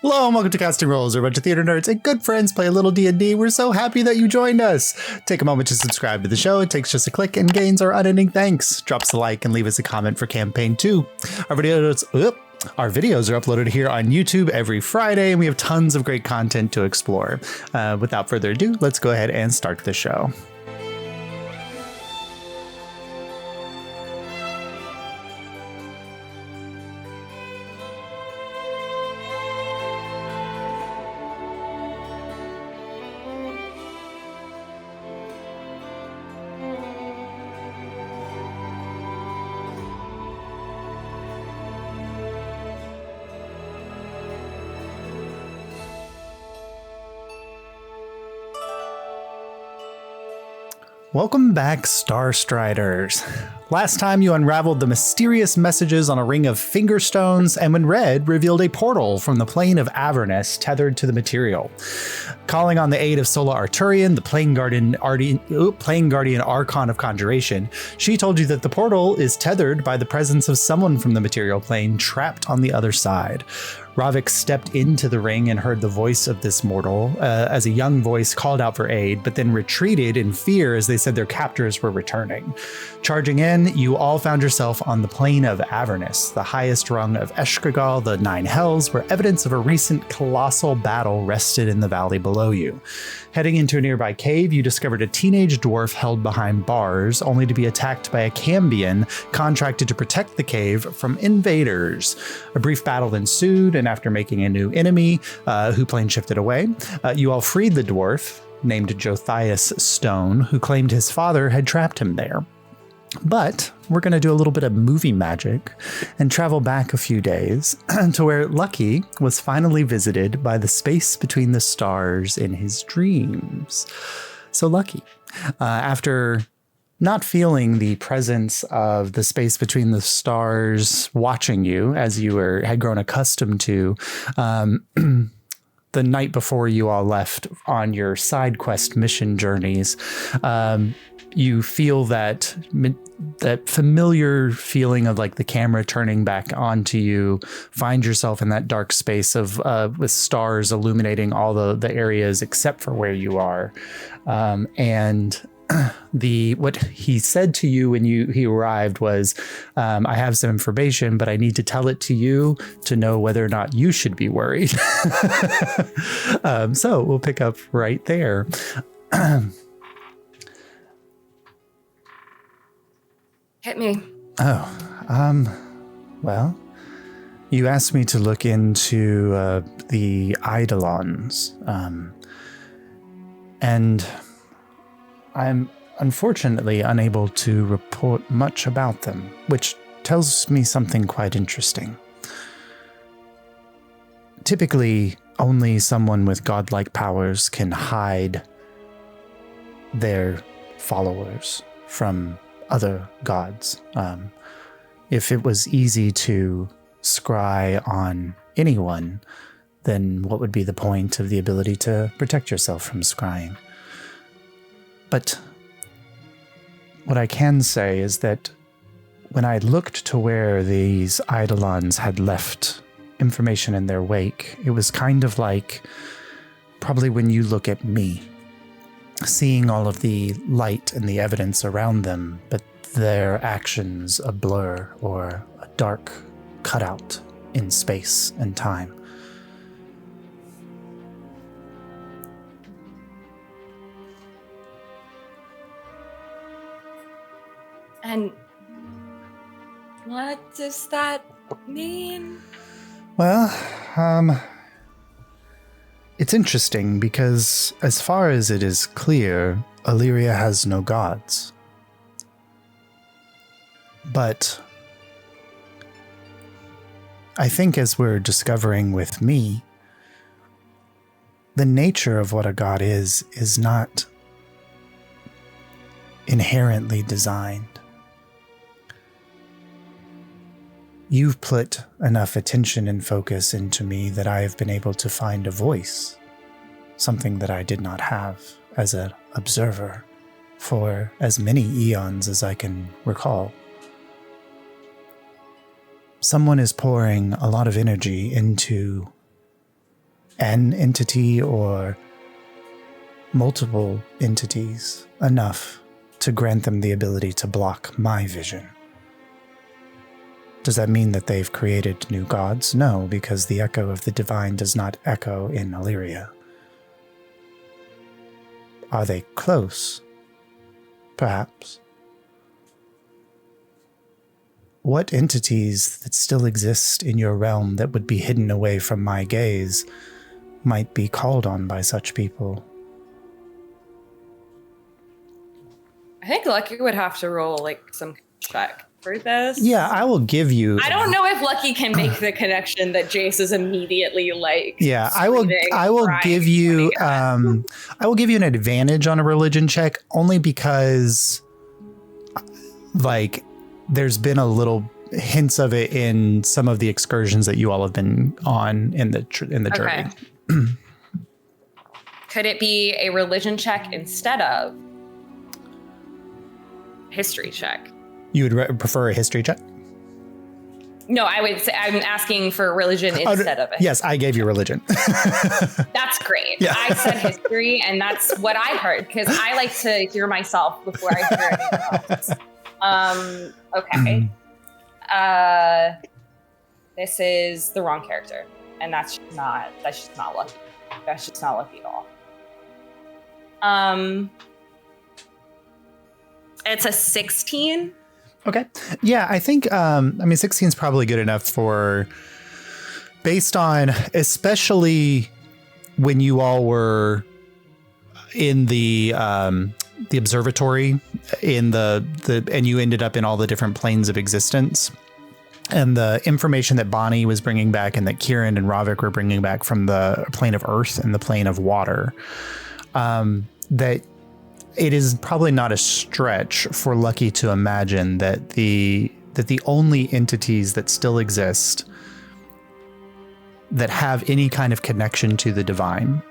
Hello and welcome to Casting Roles, where a bunch of theater nerds and good friends play a little D&D. We're so happy that you joined us. Take a moment to subscribe to the show. It takes just a click and gains our unending thanks. Drop us a like and leave us a comment for campaign 2. Our videos are uploaded here on YouTube every Friday, and we have tons of great content to explore. Without further ado, let's go ahead and start the show. Welcome back, Starstriders. Last time you unraveled the mysterious messages on a ring of fingerstones, and when read, revealed a portal from the plane of Avernus tethered to the material. Calling on the aid of Sola Arturian, the Plane Guardian Archon of Conjuration, she told you that the portal is tethered by the presence of someone from the material plane trapped on the other side. Ravik stepped into the ring and heard the voice of this mortal as a young voice called out for aid, but then retreated in fear as they said their captors were returning. Charging in, you all found yourself on the plane of Avernus, the highest rung of Eshkregal, the Nine Hells, where evidence of a recent colossal battle rested in the valley below you. Heading into a nearby cave, you discovered a teenage dwarf held behind bars, only to be attacked by a Cambion contracted to protect the cave from invaders. A brief battle ensued, and after making a new enemy, who plane shifted away, you all freed the dwarf, named Jothias Stone, who claimed his father had trapped him there. But we're going to do a little bit of movie magic and travel back a few days to where Lucky was finally visited by the space between the stars in his dreams. So Lucky, after not feeling the presence of the space between the stars watching you as you had grown accustomed to, the night before you all left on your side quest mission journeys, you feel that familiar feeling of like the camera turning back onto you, find yourself in that dark space of with stars illuminating all the areas except for where you are. And what he said to you when he arrived was, I have some information, but I need to tell it to you to know whether or not you should be worried. So we'll pick up right there. Hit me. Well, you asked me to look into the Eidolons, and I'm unfortunately unable to report much about them, which tells me something quite interesting. Typically, only someone with godlike powers can hide their followers from other gods. If it was easy to scry on anyone, then what would be the point of the ability to protect yourself from scrying? But what I can say is that when I looked to where these Eidolons had left information in their wake, it was kind of like probably when you look at me, seeing all of the light and the evidence around them, but their actions a blur or a dark cutout in space and time. And what does that mean? Well, it's interesting because as far as it is clear, Illyria has no gods. But I think as we're discovering with me, the nature of what a god is not inherently designed. You've put enough attention and focus into me that I have been able to find a voice, something that I did not have as an observer for as many eons as I can recall. Someone is pouring a lot of energy into an entity or multiple entities enough to grant them the ability to block my vision. Does that mean that they've created new gods? No, because the echo of the divine does not echo in Illyria. Are they close? Perhaps. What entities that still exist in your realm that would be hidden away from my gaze might be called on by such people? I think Lucky would have to roll like some check for this. Yeah, I will give you. I don't know if Lucky can make the connection that Jace is immediately like. Yeah, I will give you. I will give you an advantage on a religion check only because, like, there's been a little hints of it in some of the excursions that you all have been on in the journey. Okay. Could it be a religion check instead of history check? You would prefer a history check? No, I would say I'm asking for religion instead of it. Yes, I gave you religion. That's great. Yeah. I said history, and that's what I heard because I like to hear myself before I hear anything else. Okay. This is the wrong character, and that's just not lucky. That's just not lucky at all. It's a 16. Okay. Yeah, I think, 16 is probably good enough based on, especially when you all were in the observatory and you ended up in all the different planes of existence, and the information that Bonnie was bringing back and that Kieran and Ravik were bringing back from the plane of earth and the plane of water, that it is probably not a stretch for Lucky to imagine that the only entities that still exist that have any kind of connection to the divine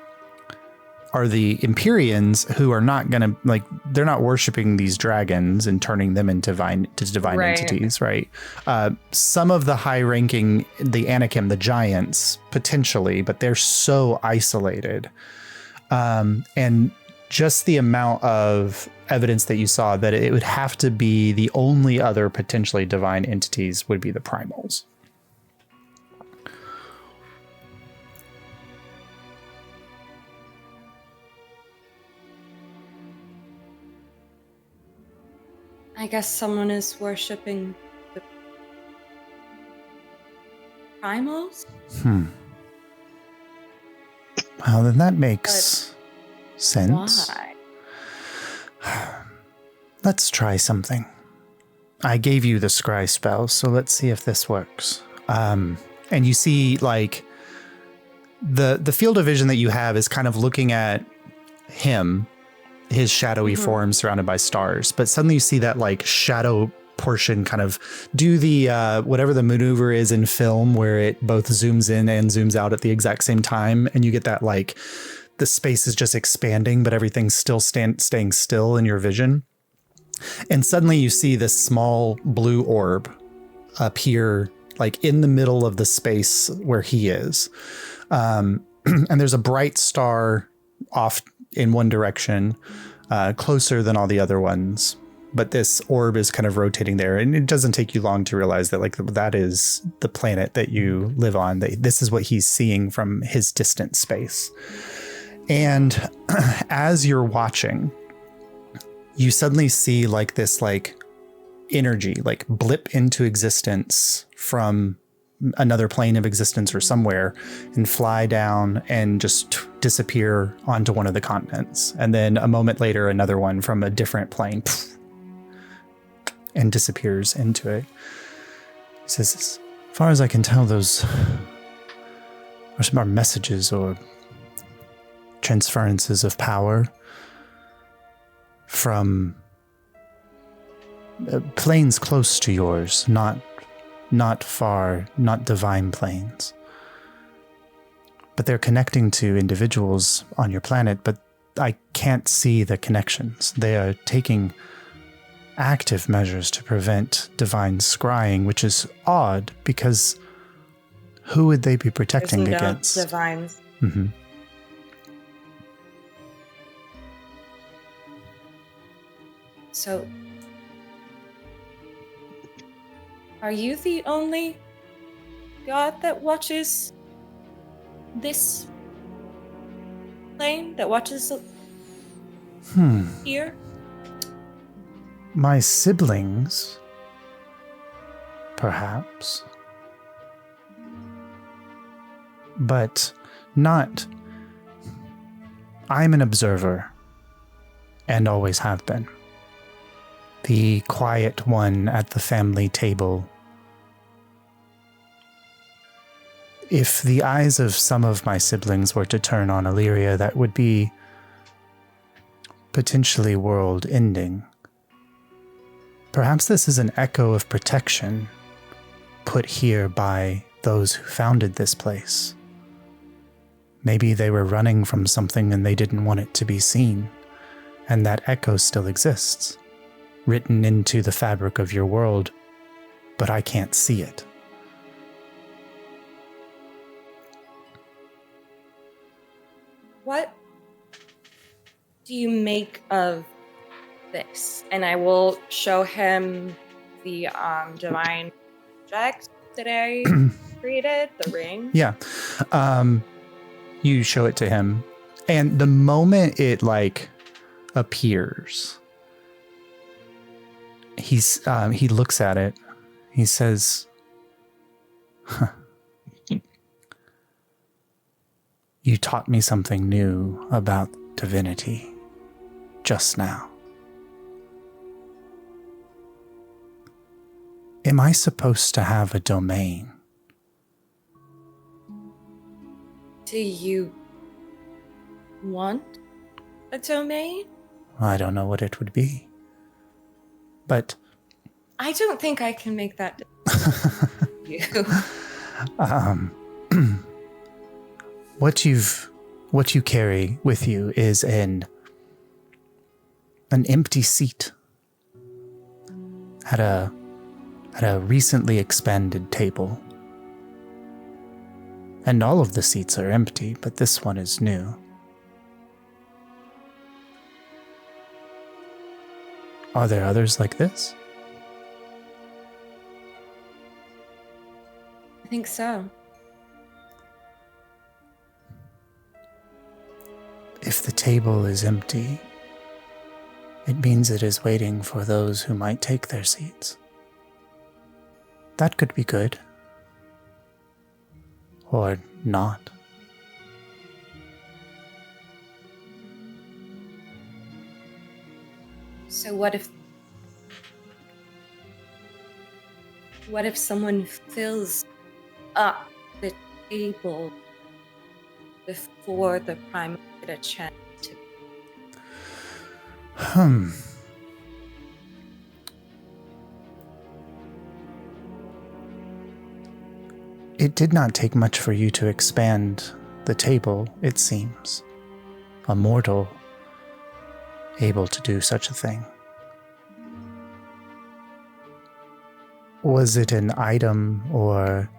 are the Empyreans, who are not going to, they're not worshiping these dragons and turning them into divine entities, right? Some of the high-ranking, the Anakim, the giants, potentially, but they're so isolated. And just the amount of evidence that you saw that it would have to be the only other potentially divine entities would be the primals. I guess someone is worshipping the primals? Well, then that makes sense. Why? Let's try something. I gave you the scry spell, so let's see if this works. And you see, like, the field of vision that you have is kind of looking at him, his shadowy form surrounded by stars. But suddenly you see that, like, shadow portion kind of do the whatever the maneuver is in film, where it both zooms in and zooms out at the exact same time, and you get that, like, the space is just expanding, but everything's still staying still in your vision. And suddenly you see this small blue orb appear, like, in the middle of the space where he is. And there's a bright star off in one direction, closer than all the other ones. But this orb is kind of rotating there, and it doesn't take you long to realize that, like, that is the planet that you live on. This is what he's seeing from his distant space. And as you're watching, you suddenly see, like, this, like, energy, like, blip into existence from another plane of existence or somewhere, and fly down and just disappear onto one of the continents. And then a moment later, another one from a different plane and disappears into it. He says, as far as I can tell, those are some of our messages or transferences of power from planes close to yours, not far, not divine planes. But they're connecting to individuals on your planet, but I can't see the connections. They are taking active measures to prevent divine scrying, which is odd, because who would they be protecting against? Divine Mm-hmm. So, are you the only god that watches this plane? That watches here? My siblings, perhaps. But not... I'm an observer, and always have been. The quiet one at the family table. If the eyes of some of my siblings were to turn on Illyria, that would be potentially world-ending. Perhaps this is an echo of protection put here by those who founded this place. Maybe they were running from something and they didn't want it to be seen, and that echo still exists, written into the fabric of your world, but I can't see it. What do you make of this? And I will show him the divine object that I created, the ring. Yeah. You show it to him, and the moment it appears, he looks at it. He says, huh. You taught me something new about divinity just now. Am I supposed to have a domain? Do you want a domain? I don't know what it would be. But I don't think I can make that decision. What you carry with you is an empty seat at a recently expanded table. And all of the seats are empty, but this one is new. Are there others like this? I think so. If the table is empty, it means it is waiting for those who might take their seats. That could be good. Or not. So what if someone fills up the table before the prime get a chance to? It did not take much for you to expand the table, it seems. A mortal able to do such a thing. Was it an item or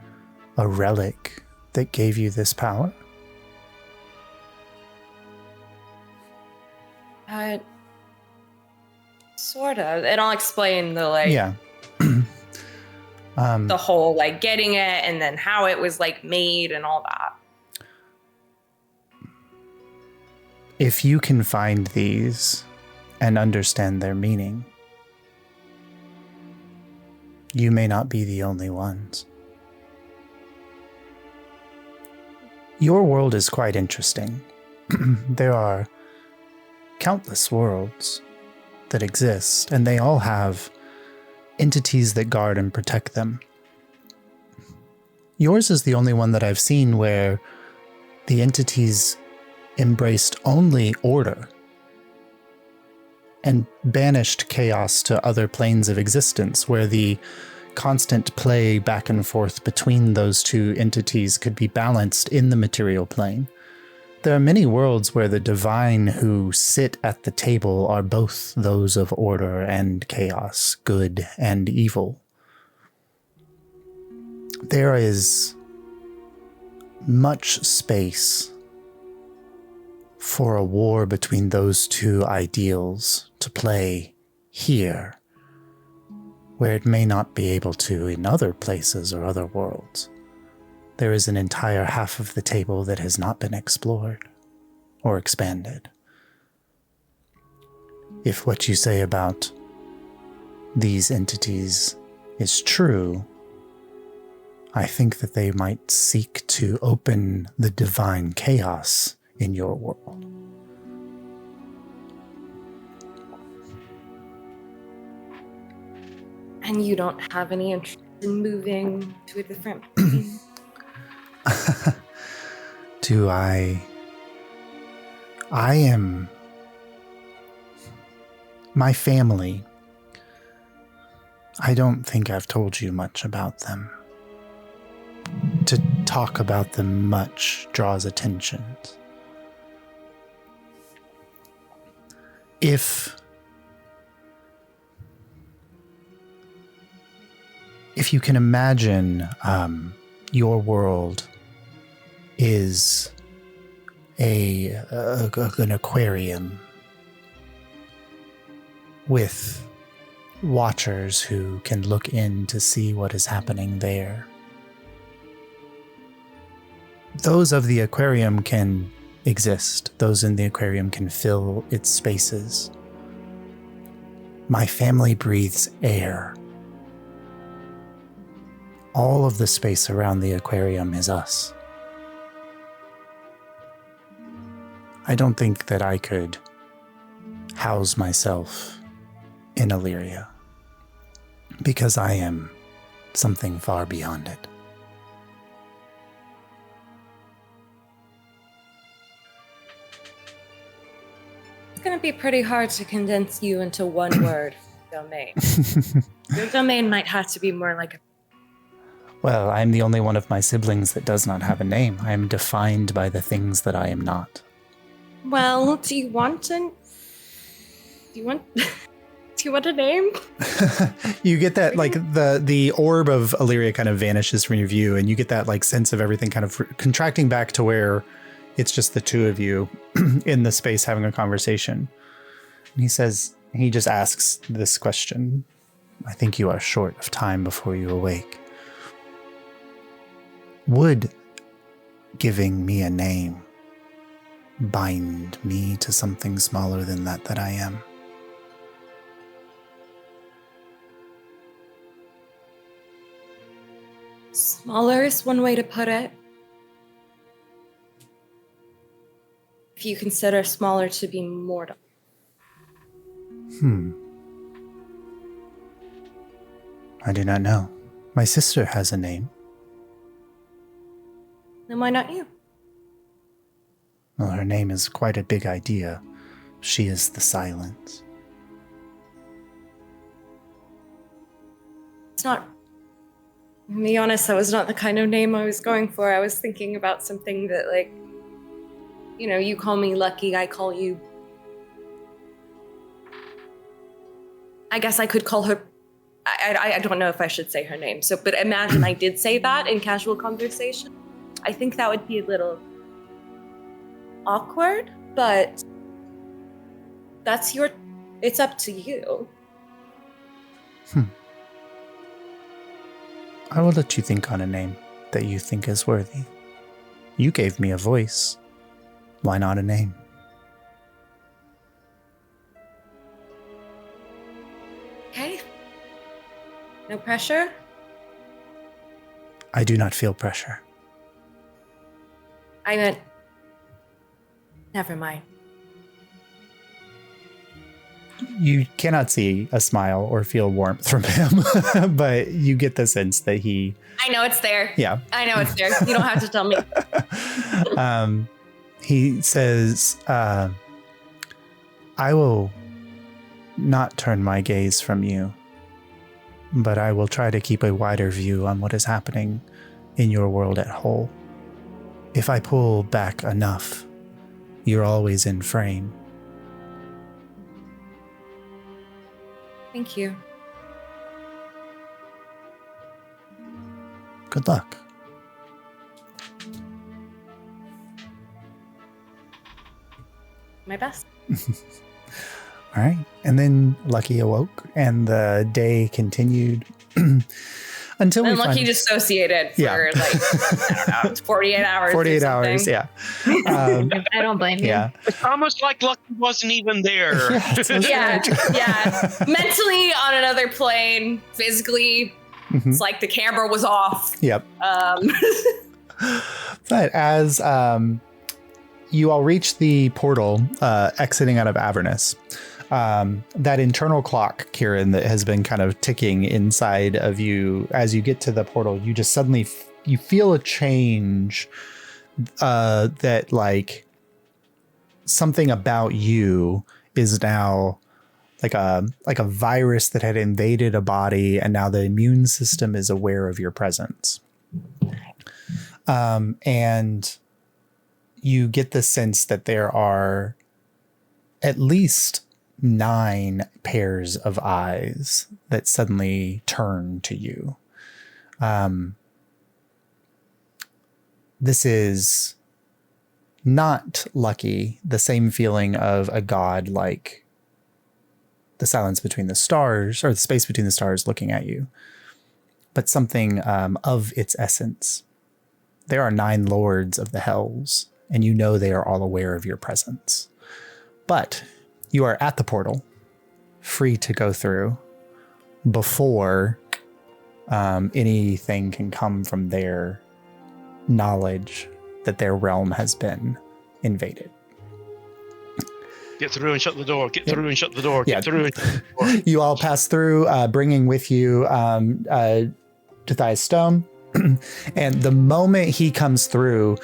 a relic that gave you this power? Sort of. And I'll explain the Yeah. the whole getting it and then how it was made and all that. If you can find these and understand their meaning, you may not be the only ones. Your world is quite interesting. There are countless worlds that exist, and they all have entities that guard and protect them. Yours is the only one that I've seen where the entities embraced only order and banished chaos to other planes of existence, where the constant play back and forth between those two entities could be balanced in the material plane. There are many worlds where the divine who sit at the table are both those of order and chaos, good and evil. There is much space for a war between those two ideals to play here, where it may not be able to in other places or other worlds. There is an entire half of the table that has not been explored or expanded. If what you say about these entities is true, I think that they might seek to open the divine chaos in your world. And you don't have any interest in moving to a different plane? Do I am... My family, I don't think I've told you much about them. To talk about them much draws attention. If you can imagine, your world is an aquarium with watchers who can look in to see what is happening there. Those of the aquarium can exist. Those in the aquarium can fill its spaces. My family breathes air. All of the space around the aquarium is us. I don't think that I could house myself in Illyria, because I am something far beyond it. It's going to be pretty hard to condense you into one word, domain. Your domain might have to be more like a... Well, I'm the only one of my siblings that does not have a name. I am defined by the things that I am not. Well, do you want a name? You get that, like, the orb of Illyria kind of vanishes from your view, and you get that, like, sense of everything kind of contracting back to where it's just the two of you in the space having a conversation. And he just asks this question. I think you are short of time before you awake. Would giving me a name bind me to something smaller than that I am? Smaller is one way to put it. If you consider smaller to be mortal. I do not know. My sister has a name. Then why not you? Well, her name is quite a big idea. She is the silence. It's not... To be honest, that was not the kind of name I was going for. I was thinking about something that, like, you know, you call me Lucky, I call you... I guess I could call her... I don't know if I should say her name. But imagine I did say that in casual conversation. I think that would be a little awkward, but it's up to you. I will let you think on a name that you think is worthy. You gave me a voice. Why not a name? Okay. No pressure? I do not feel pressure. I meant... Never mind. You cannot see a smile or feel warmth from him, but you get the sense that he... I know it's there. Yeah. I know it's there. You don't have to tell me. He says, I will not turn my gaze from you, but I will try to keep a wider view on what is happening in your world at whole. If I pull back enough, you're always in frame. Thank you. Good luck. my best. All right. And then Lucky awoke and the day continued until we Lucky dissociated for I don't know, 48 hours. 48 hours, yeah. I don't blame you. Yeah. It's almost like Lucky wasn't even there. Yeah. Mentally on another plane, physically, it's like the camera was off. Yep. But as you all reach the portal exiting out of Avernus, that internal clock, Kieran, that has been kind of ticking inside of you as you get to the portal, you just suddenly you feel a change that like something about you is now like a virus that had invaded a body, and now the immune system is aware of your presence. And you get the sense that there are at least 9 pairs of eyes that suddenly turn to you. This is not Lucky, the same feeling of a god like the silence between the stars, or the space between the stars looking at you, but something of its essence. There are 9 lords of the hells, and you know they are all aware of your presence. But you are at the portal, free to go through before anything can come from their knowledge that their realm has been invaded. Get through and shut the door. Get through and shut the door. Get through and shut the door. You all pass through, bringing with you Jothias Stone. And the moment he comes through,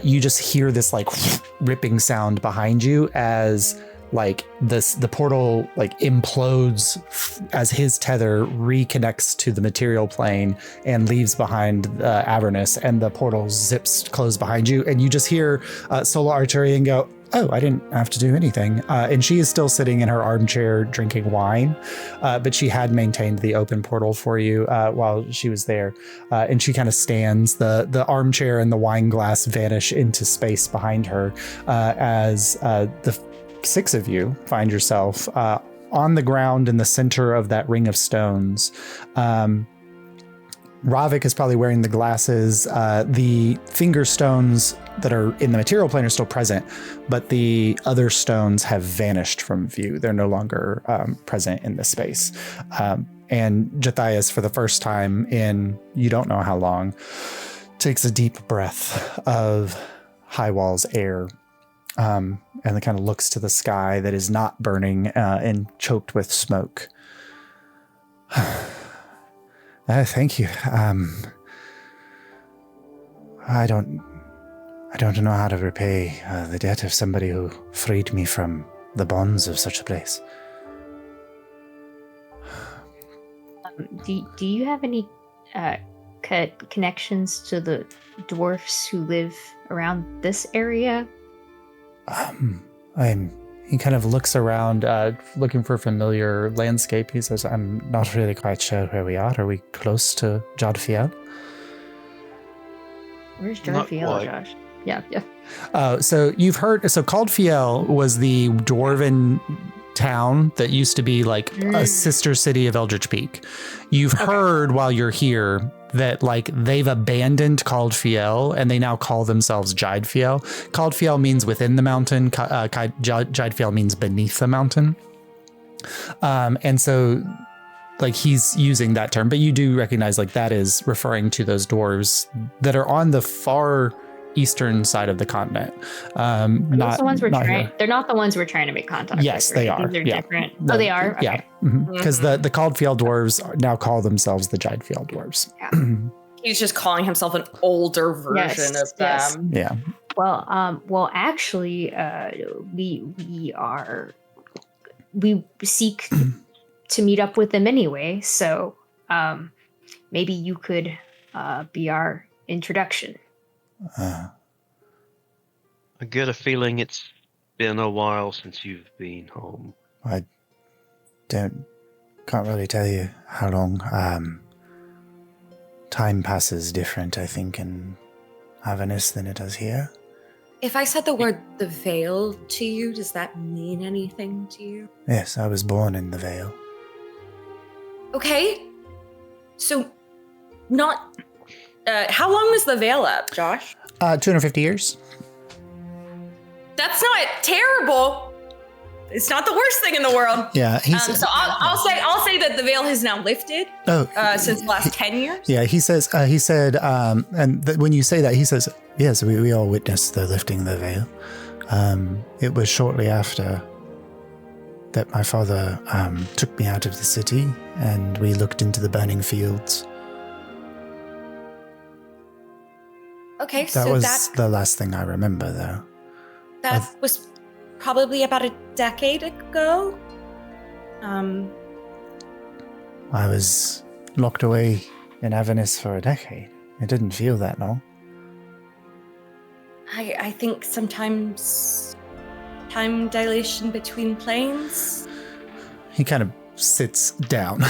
you just hear this like ripping sound behind you as like the portal like implodes as his tether reconnects to the material plane and leaves behind Avernus, and the portal zips closed behind you, and you just hear Sola Arturian go, "Oh, I didn't have to do anything." And she is still sitting in her armchair drinking wine, but she had maintained the open portal for you while she was there. And she kind of stands, the armchair and the wine glass vanish into space behind her as the 6 of you find yourself on the ground in the center of that ring of stones. Ravik is probably wearing the glasses. The finger stones that are in the material plane are still present, but the other stones have vanished from view. They're no longer present in the space. And Jothias, for the first time in you don't know how long, takes a deep breath of Highwall's air, and then kind of looks to the sky that is not burning and choked with smoke. Thank you. I don't know how to repay the debt of somebody who freed me from the bonds of such a place. Do you have any connections to the dwarfs who live around this area? He kind of looks around, looking for a familiar landscape. He says, "I'm not really quite sure where we are. Are we close to Jothias?" Where's Jothias, Josh? Yeah. So you've heard, so Caldfiel was the dwarven town that used to be like a sister city of Eldritch Peak. You've heard while you're here that like they've abandoned Caldfiel and they now call themselves Jidfiel. Caldfiel means within the mountain. Jidfiel means beneath the mountain. And so like he's using that term, but you do recognize like that is referring to those dwarves that are on the far eastern side of the continent. Not the ones we're trying. Here. They're not the ones we're trying to make contact with. Yes, they are. They're different. No, they are. Okay. Yeah, because the Caldfiel dwarves now call themselves the Jidfiel dwarves. Yeah. He's just calling himself an older version of them. Yeah. Well, actually, we seek to meet up with them anyway. So, maybe you could be our introduction. I get a feeling it's been a while since you've been home. I can't really tell you how long. Time passes different, I think, in Avernus than it does here. If I said the word the Veil to you, does that mean anything to you? Yes, I was born in the Vale. Okay. So, not... how long was the Veil up, Josh? 250 years. That's not terrible. It's not the worst thing in the world. Yeah, So I'll say that the veil has now lifted since the last 10 years. Yeah, he said, when you say that, he says, yes, we all witnessed the lifting of the veil. It was shortly after that my father took me out of the city and we looked into the burning fields. Okay, That was the last thing I remember, though. That was probably about a decade ago. I was locked away in Avernus for a decade. It didn't feel that long. I think sometimes time dilation between planes. He kind of sits down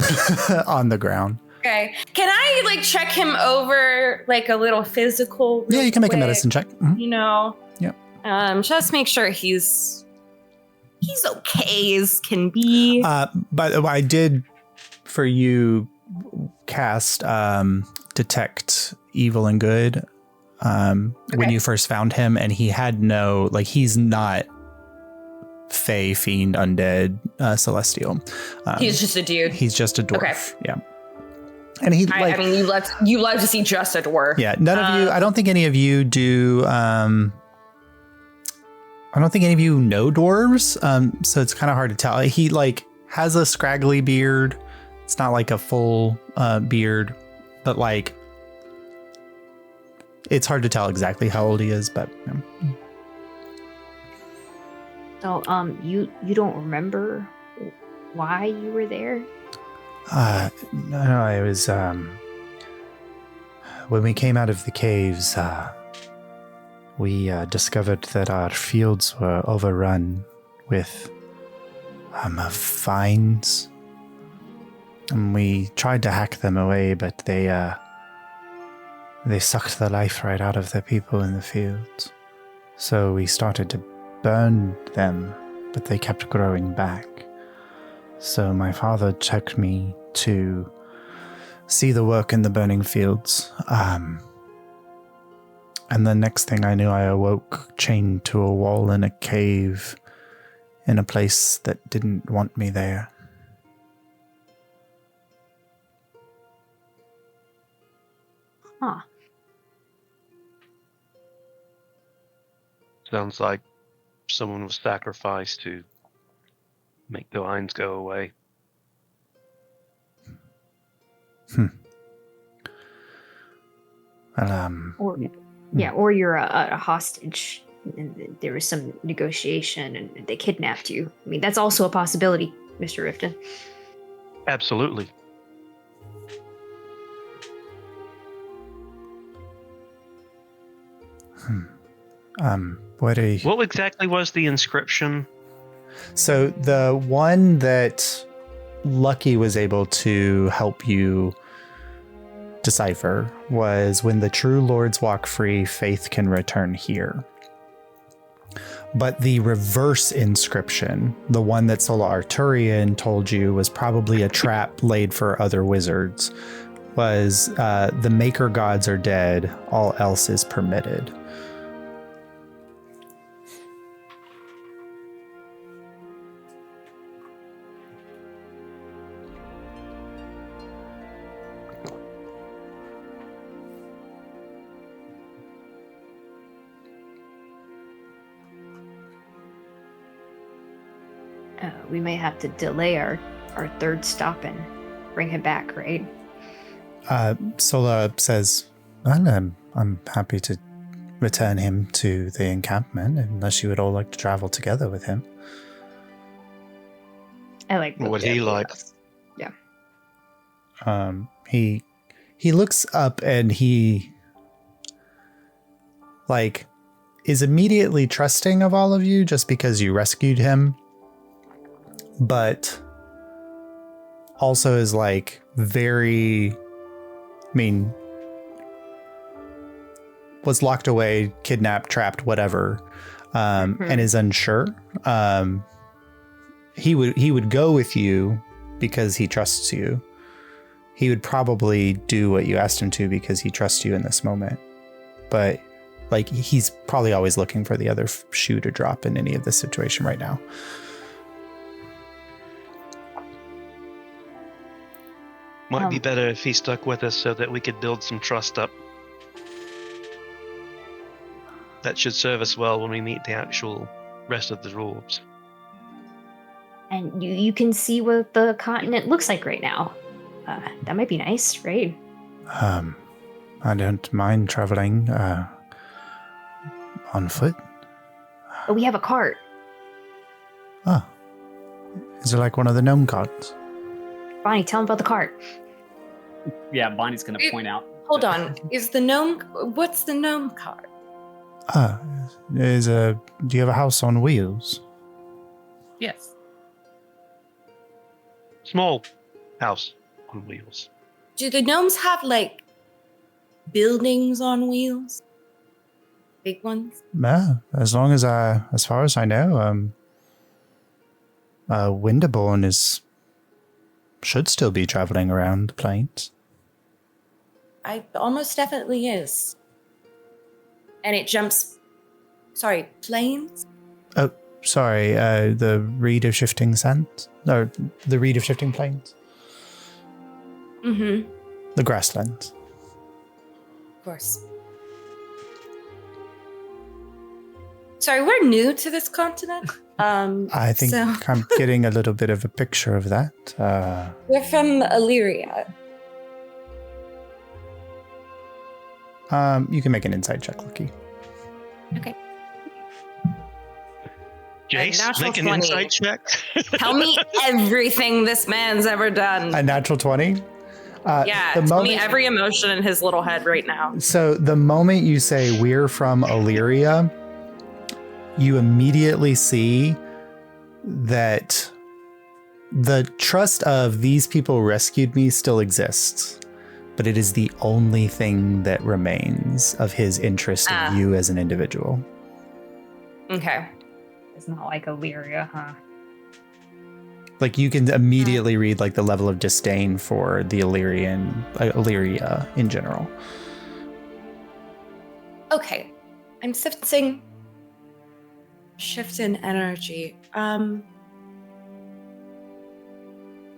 on the ground. Okay. Can I check him over a little physical? Yeah, you can make a quick, medicine check. Mm-hmm. You know. Yep. Just make sure he's okay as can be. By the way, I did for you cast detect evil and good when you first found him, and he had no he's not fey, fiend, undead, celestial. He's just a dude. He's just a dwarf. Okay. Yeah. And he I mean, you love to see just a dwarf. Yeah. None of you. I don't think any of you do. I don't think any of you know dwarves, so it's kind of hard to tell. He has a scraggly beard. It's not a full beard, but it's hard to tell exactly how old he is. But so, you don't remember why you were there? No, it was when we came out of the caves. We discovered that our fields were overrun with vines. And we tried to hack them away, but they sucked the life right out of the people in the fields. So we started to burn them, but they kept growing back. So my father took me to see the work in the burning fields. And the next thing I knew, I awoke chained to a wall in a cave in a place that didn't want me there. Huh. Sounds like someone was sacrificed to make the lines go away. Or you're a hostage and there was some negotiation and they kidnapped you. I mean, that's also a possibility, Mr. Rifton. Absolutely. What exactly was the inscription? So the one that Lucky was able to help you decipher was, when the true lords walk free, faith can return here. But the reverse inscription, the one that Sola Arturian told you was probably a trap laid for other wizards, was the maker gods are dead, all else is permitted. We may have to delay our third stop and bring him back, right? Sola says, well, I'm happy to return him to the encampment, unless you would all like to travel together with him. I like what would he like? Yeah. He looks up and he is immediately trusting of all of you just because you rescued him, but also is very, was locked away, kidnapped, trapped, whatever, and is unsure. He would go with you because he trusts you. He would probably do what you asked him to because he trusts you in this moment. But like, he's probably always looking for the other shoe to drop in any of this situation right now. Might be better if he stuck with us so that we could build some trust up. That should serve us well when we meet the actual rest of the dwarves. And you can see what the continent looks like right now. That might be nice, right? I don't mind traveling on foot. But we have a cart. Oh. Is it like one of the gnome carts? Bonnie, tell him about the cart. Yeah, Bonnie's going to point out. Hold on. What's the gnome cart? Do you have a house on wheels? Yes. Small house on wheels. Do the gnomes have, like, buildings on wheels? Big ones? Yeah, as far as I know, Winterborn should still be traveling around the plains. I almost definitely is. And it jumps... Sorry, plains? Oh, sorry, the Reed of Shifting Sands? No, the Reed of Shifting Plains? Mm-hmm. The grasslands. Of course. Sorry, we're new to this continent. I think I'm getting a little bit of a picture of that. We're from Illyria. You can make an insight check, Lucky. Okay. Jace, make an 20. insight check. Tell me everything this man's ever done. A natural 20? Tell me every emotion in his little head right now. So the moment you say we're from Illyria, you immediately see that the trust of these people rescued me still exists, but it is the only thing that remains of his interest in you as an individual. Okay. It's not like Illyria, huh? Like, you can immediately read like the level of disdain for the Illyria in general. Okay. I'm sensing shift in energy.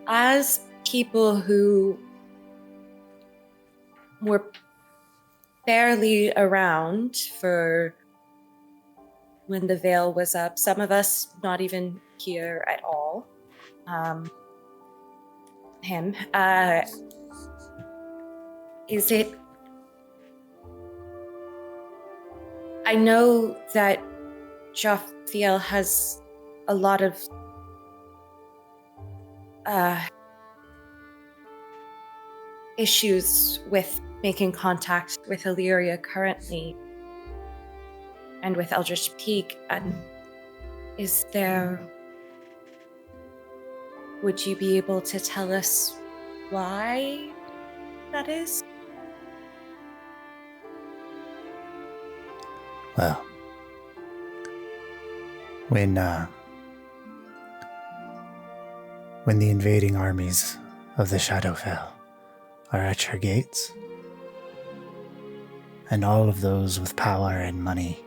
As people who were barely around for when the veil was up, some of us not even here at all. Is it... I know that Jothiel has a lot of issues with making contact with Illyria currently and with Eldritch Peak. And would you be able to tell us why that is? Well, when the invading armies of the Shadowfell are at your gates, and all of those with power and money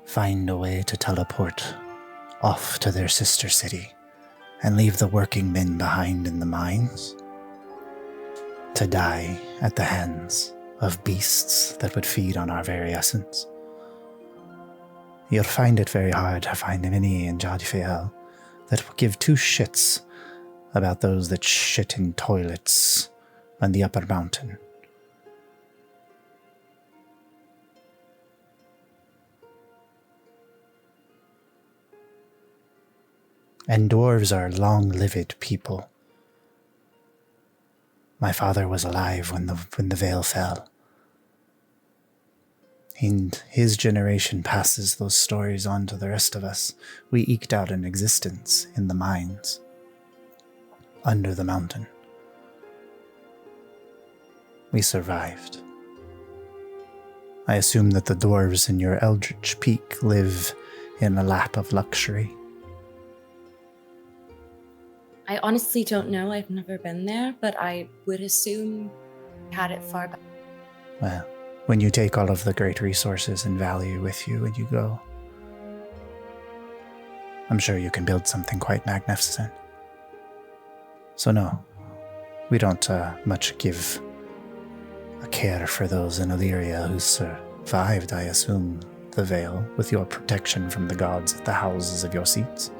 find a way to teleport off to their sister city and leave the working men behind in the mines to die at the hands of beasts that would feed on our very essence. You'll find it very hard to find many in Jothiel that will give two shits about those that shit in toilets on the upper mountain. And dwarves are long-lived people. My father was alive when the veil fell. And his generation passes those stories on to the rest of us. We eked out an existence in the mines, under the mountain. We survived. I assume that the dwarves in your Eldritch Peak live in a lap of luxury. I honestly don't know. I've never been there, but I would assume we had it far back. Well, when you take all of the great resources and value with you when you go, I'm sure you can build something quite magnificent. So no, we don't much give a care for those in Illyria who survived, I assume, the Veil with your protection from the gods at the houses of your seats.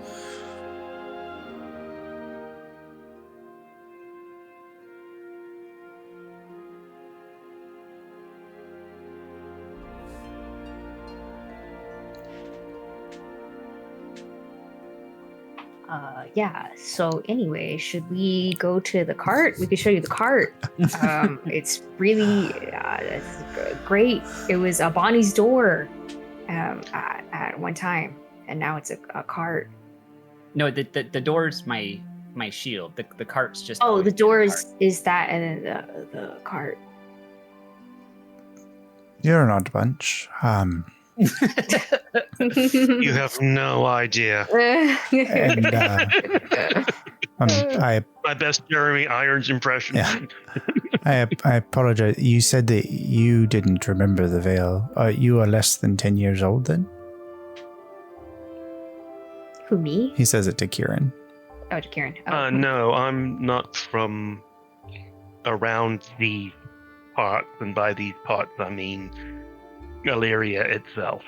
Yeah, so anyway, should we go to the cart? We could show you the cart. It's really it's great. It was a Bonnie's door at one time, and now it's a cart. No, the door's my shield. The cart's just. Oh, always the been a doors cart. is that, and then the cart. You're an odd bunch. You have no idea. And I My best Jeremy Irons impression. Yeah. I apologize. You said that you didn't remember the Veil. You are less than 10 years old then? Who, me? He says it to Kieran. Oh, to Kieran. Oh. No, I'm not from around these parts, and by these parts I mean Illyria itself.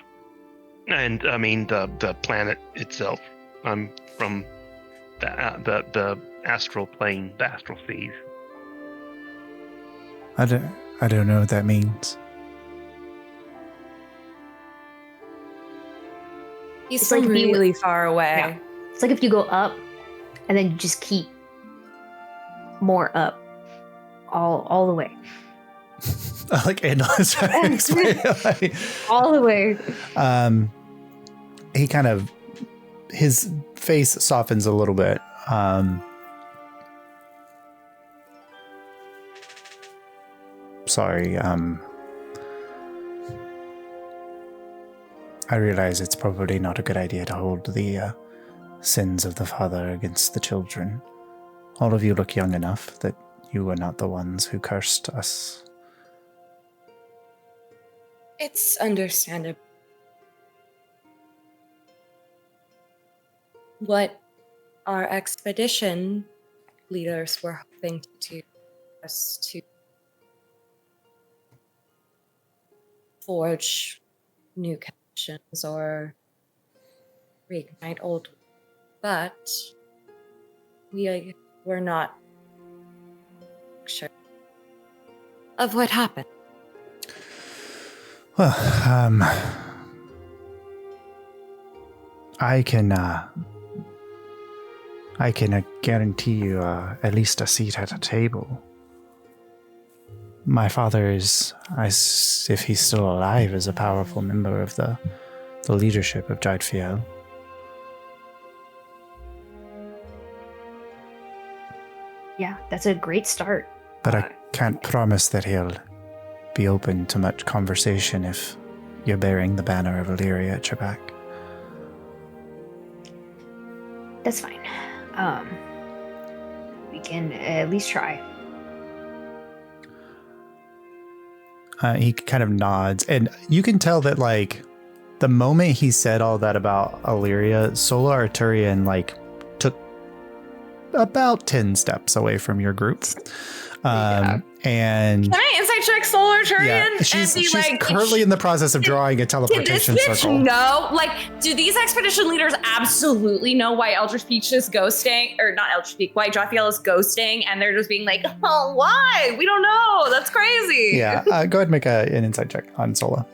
And I mean the planet itself. I'm from the astral plane, the astral seas. I don't know what that means. He's It's like from if you- really far away. Yeah. It's like if you go up, and then you just keep more up, all the way, I like Anna's trying to explain it. all the way. He kind of, his face softens a little bit. Sorry. I realize it's probably not a good idea to hold the sins of the father against the children. All of you look young enough that you were not the ones who cursed us. It's understandable. What our expedition leaders were hoping to do was to forge new connections or reignite old, but we were not sure of what happened. Well, I can guarantee you at least a seat at a table. My father is, if he's still alive, is a powerful member of the leadership of Jothias. Yeah, that's a great start. But I can't promise that he'll be open to much conversation if you're bearing the banner of Illyria at your back. That's fine. We can at least try. He kind of nods, and you can tell that, like, the moment he said all that about Illyria, Sola Arturian, like, took about 10 steps away from your group. And Can I insight check Solar Turian? yeah, she's like, currently in the process of drawing a did this teleportation bitch circle. know? Like, do these expedition leaders absolutely know why Eldritch Peach is ghosting? Or not Eldritch Peach, why Jothias is ghosting? And they're just being like, oh, why? We don't know. That's crazy. Yeah, go ahead and make an insight check on Sola.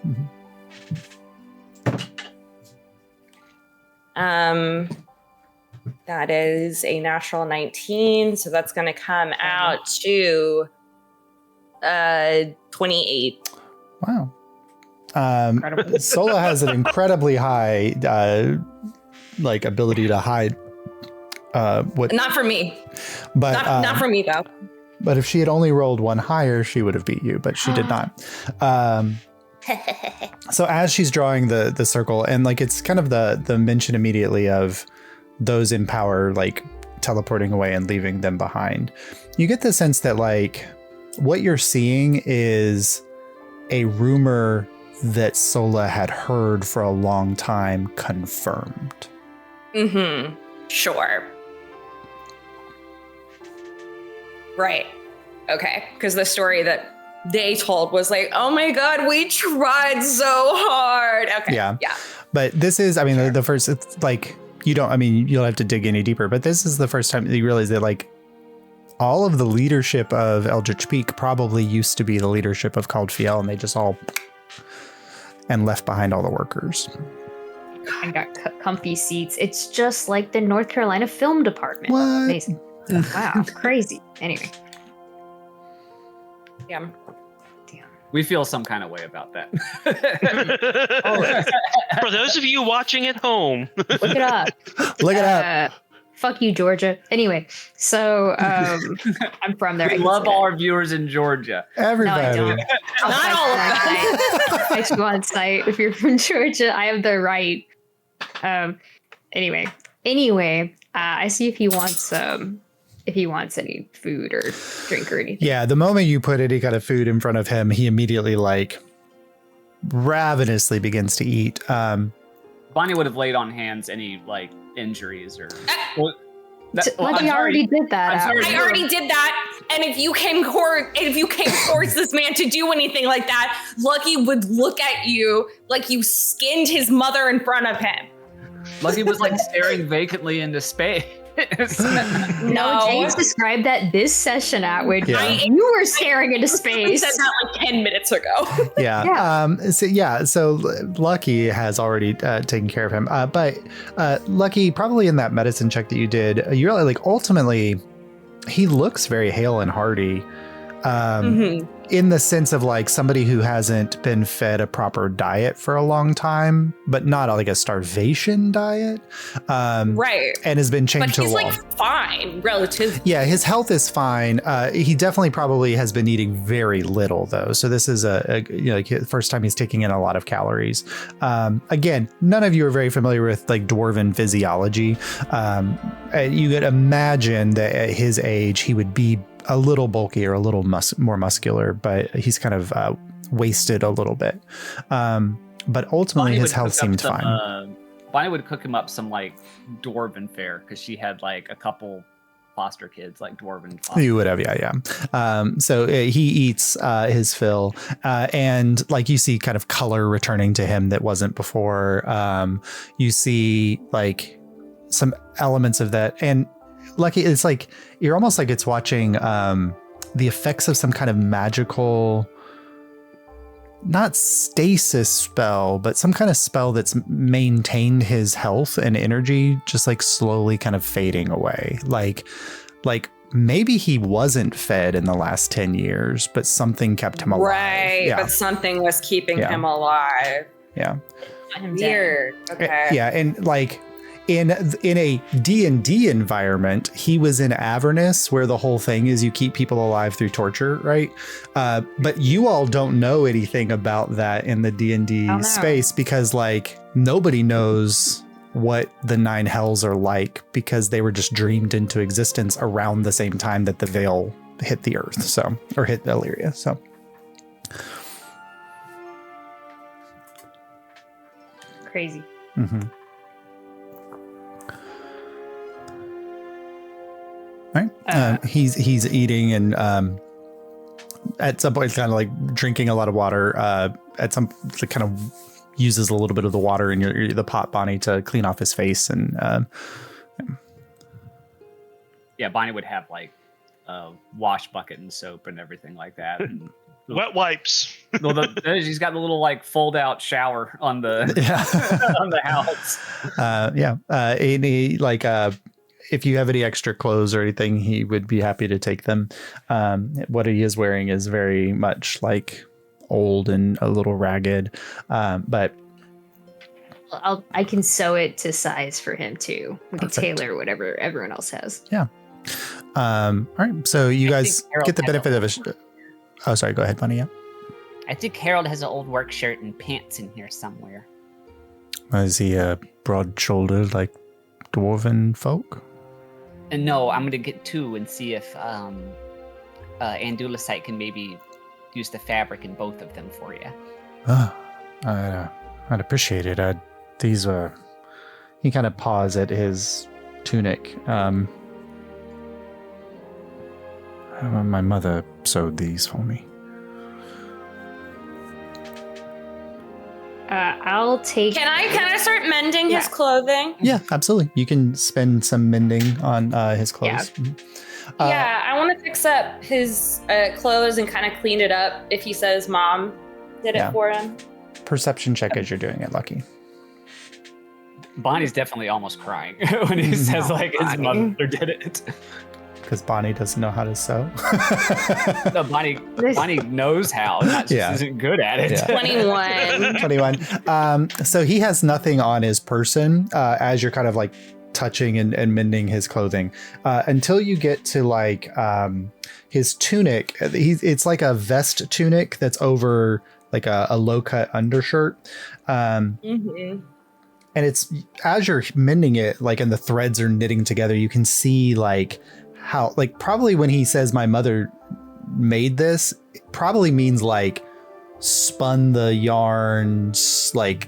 That is a natural 19, so that's going to come out to 28. Wow. Incredible. Sola has an incredibly high ability to hide what, Not for me. but Not for me, though. but if she had only rolled one higher, she would have beat you, but she did not. So as she's drawing the circle, and like it's kind of the mention immediately of those in power like teleporting away and leaving them behind, you get the sense that like what you're seeing is a rumor that Sola had heard for a long time confirmed. Mm-hmm. Sure. Right. Okay. Because the story that they told was like, oh my God, we tried so hard. Okay. Yeah. Yeah. But this is, I mean, the first, it's like, you don't, I mean, you'll have to dig any deeper, but this is the first time that you realize that like all of the leadership of Eldritch Peak probably used to be the leadership of Caldfiel, and they just all and left behind all the workers. I got comfy seats. It's just like the North Carolina Film Department. What? Amazing. Wow, crazy. Anyway. Yeah. We feel some kind of way about that. For those of you watching at home, Look it up. Look it up. Fuck you, Georgia. Anyway, so I'm from there. We love all our viewers in Georgia. Everybody. No, I don't. Not all of them. I should go on site. If you're from Georgia, I have the right. Anyway, I see if he wants any food or drink or anything. Yeah, the moment you put any kind of food in front of him, he immediately like ravenously begins to eat. Bonnie would have laid on hands any like injuries or. I already did that. I already did that. And if you came towards this man to do anything like that, Lucky would look at you like you skinned his mother in front of him. Lucky was like staring vacantly into space. No, James described that this session, Atwood. Yeah. You were staring into space. I said that like 10 minutes ago. Yeah. So Lucky has already taken care of him. But Lucky, probably in that medicine check that you did, you really like ultimately he looks very hale and hearty. In the sense of like somebody who hasn't been fed a proper diet for a long time, but not like a starvation diet. Right. And has been chained to a wall. But he's like fine, relatively. Yeah, his health is fine. He definitely probably has been eating very little though. So this is like the first time he's taking in a lot of calories. Again, none of you are very familiar with like dwarven physiology. You could imagine that at his age, he would be a little bulkier, a little more muscular, but he's kind of wasted a little bit. But ultimately, his health seemed fine. Bonnie would cook him up some like dwarven fare because she had like a couple foster kids, like dwarven foster. You would have, yeah. So he eats his fill, and like you see kind of color returning to him that wasn't before. You see like some elements of that, and Lucky, it's like you're almost like it's watching the effects of some kind of magical, not stasis spell, but some kind of spell that's maintained his health and energy just like slowly kind of fading away. Like maybe he wasn't fed in the last 10 years, but something kept him alive. Right, Yeah. But something was keeping him alive. Yeah. Weird. Okay. Yeah, and like in a D&D environment, he was in Avernus, where the whole thing is you keep people alive through torture, right? But you all don't know anything about that in the D&D space because like nobody knows what the Nine Hells are like because they were just dreamed into existence around the same time that the Veil hit the Earth, or hit Illyria. So. Crazy. Mm-hmm. Right. He's eating and at some point kind of like drinking a lot of water. At some kind of uses a little bit of the water in the pot, Bonnie, to clean off his face and. Yeah, Bonnie would have like a wash bucket and soap and everything like that. And wet wipes. Well, she's got the little like fold out shower on the on the house. If you have any extra clothes or anything, he would be happy to take them. What he is wearing is very much like old and a little ragged, but I can sew it to size for him too. We can tailor whatever everyone else has. Yeah. All right. So you guys get the benefit of a. Oh, sorry. Go ahead, Bunny. Yeah. I think Harold has an old work shirt and pants in here somewhere. Is he broad-shouldered like dwarven folk? And no, I'm gonna get 2 and see if Andulicite can maybe use the fabric in both of them for you. I'd appreciate it. These are... He kind of paws at his tunic. My mother sewed these for me. I'll take... Can I start mending his clothing? Yeah, absolutely. You can spend some mending on his clothes. Yeah. Yeah, I want to fix up his clothes and kind of clean it up if he says mom did it for him. Perception check as you're doing it, Lucky. Bonnie's definitely almost crying when he says like his mother did it. Because Bonnie doesn't know how to sew. No, Bonnie knows how. She just isn't good at it. Yeah. 21. So he has nothing on his person as you're kind of like touching and mending his clothing until you get to like his tunic. It's like a vest tunic that's over like a low cut undershirt. And it's as you're mending it, like, and the threads are knitting together, you can see like how, like, probably when he says my mother made this, it probably means like spun the yarns, like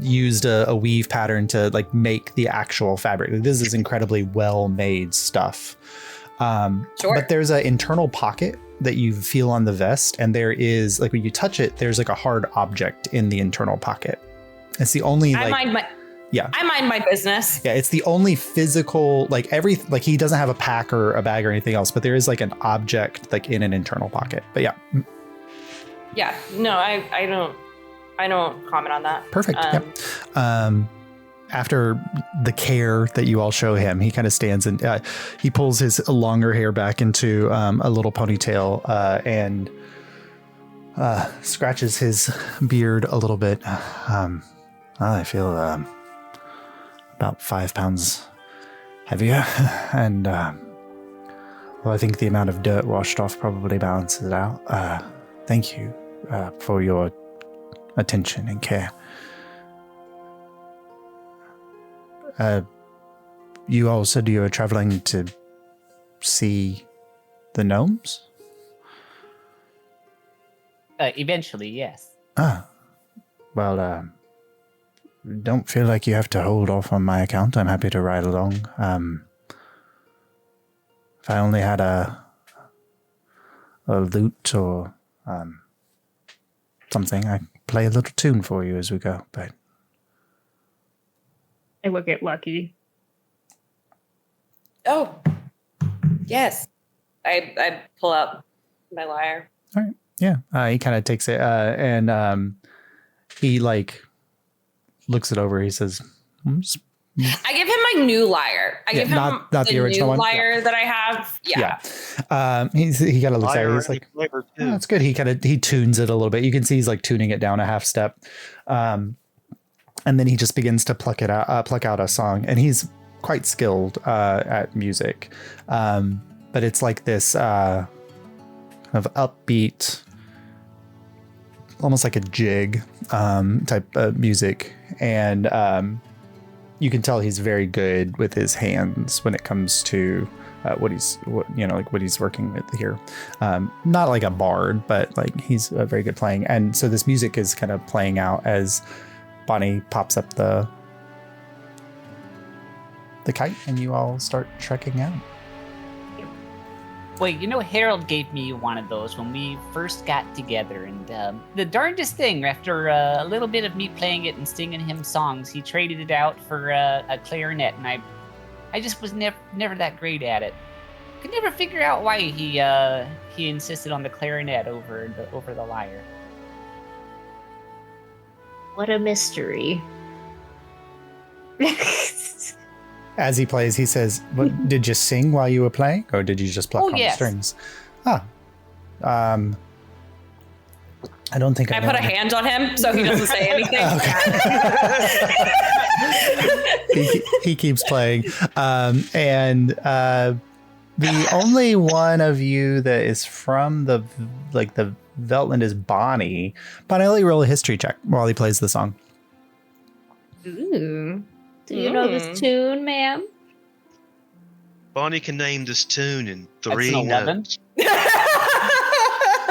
used a weave pattern to like make the actual fabric. Like, this is incredibly well made stuff. But there's an internal pocket that you feel on the vest, and there is like when you touch it, there's like a hard object in the internal pocket. It's the only I mind my business. Yeah, it's the only physical, like he doesn't have a pack or a bag or anything else, but there is like an object like in an internal pocket. But yeah. Yeah, no, I don't comment on that. Perfect. After the care that you all show him, he kind of stands and he pulls his longer hair back into a little ponytail and scratches his beard a little bit. I feel about 5 pounds heavier, and well, I think the amount of dirt washed off probably balances it out. Thank you for your attention and care. You all said you were traveling to see the gnomes? Eventually, yes. Well, don't feel like you have to hold off on my account. I'm happy to ride along. If I only had a lute or something, I'd play a little tune for you as we go. But I look at Lucky. Oh, yes. I pull out my lyre. All right. Yeah. He kind of takes it and he like looks it over. He says, I give him my new lyre. I give him not the original new one. lyre that I have. Yeah. He kind of looks at it. He's like, oh, that's good. He tunes it a little bit. You can see he's like tuning it down a half step. And then he just begins to pluck out a song, and he's quite skilled at music. But it's like this kind of upbeat, almost like a jig type of music. And you can tell he's very good with his hands when it comes to what he's working with here. Not like a bard, but like he's very good playing. And so this music is kind of playing out as Bonnie pops up the kite, and you all start trekking out. Well, Harold gave me one of those when we first got together, and the darndest thing, after a little bit of me playing it and singing him songs, he traded it out for a clarinet, and I just was never that great at it. Could never figure out why he insisted on the clarinet over the lyre. What a mystery. As he plays, he says, "What did you sing while you were playing, or did you just pluck on the strings?" I don't think I put a hand on him so he doesn't say anything. He keeps playing, and The only one of you that is from the Veltland is Bonnie. Bonnie, I'll let you roll a history check while he plays the song. Ooh. Do you know this tune, ma'am? Bonnie can name this tune in That's 3 an 11. notes.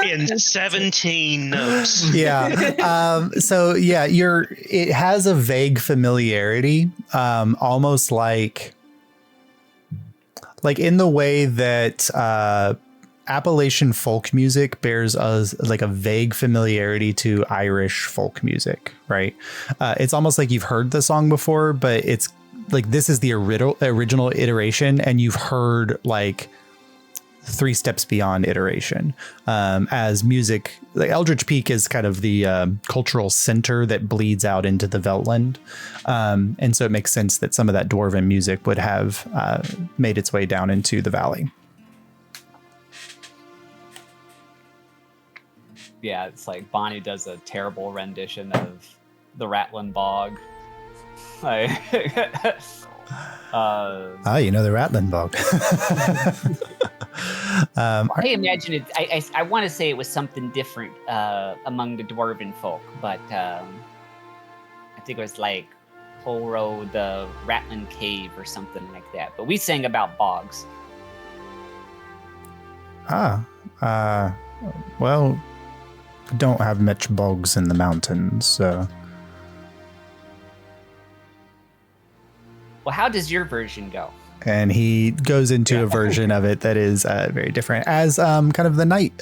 In 17 notes. Yeah. So yeah, it has a vague familiarity, almost like in the way that Appalachian folk music bears a vague familiarity to Irish folk music, right? It's almost like you've heard the song before, but it's like this is the original iteration, and you've heard like 3 steps beyond iteration. As music, like Eldritch Peak is kind of the cultural center that bleeds out into the Veltland. And so it makes sense that some of that dwarven music would have made its way down into the valley. Yeah, it's like Bonnie does a terrible rendition of the Ratlin Bog. You know the Ratlin Bog. I imagine it. I want to say it was something different among the dwarven folk, but I think it was like Holro the Ratlin Cave or something like that. But we sang about bogs. Well, we don't have much bogs in the mountains, so. Well, how does your version go? And he goes into a version of it that is very different. As kind of the night,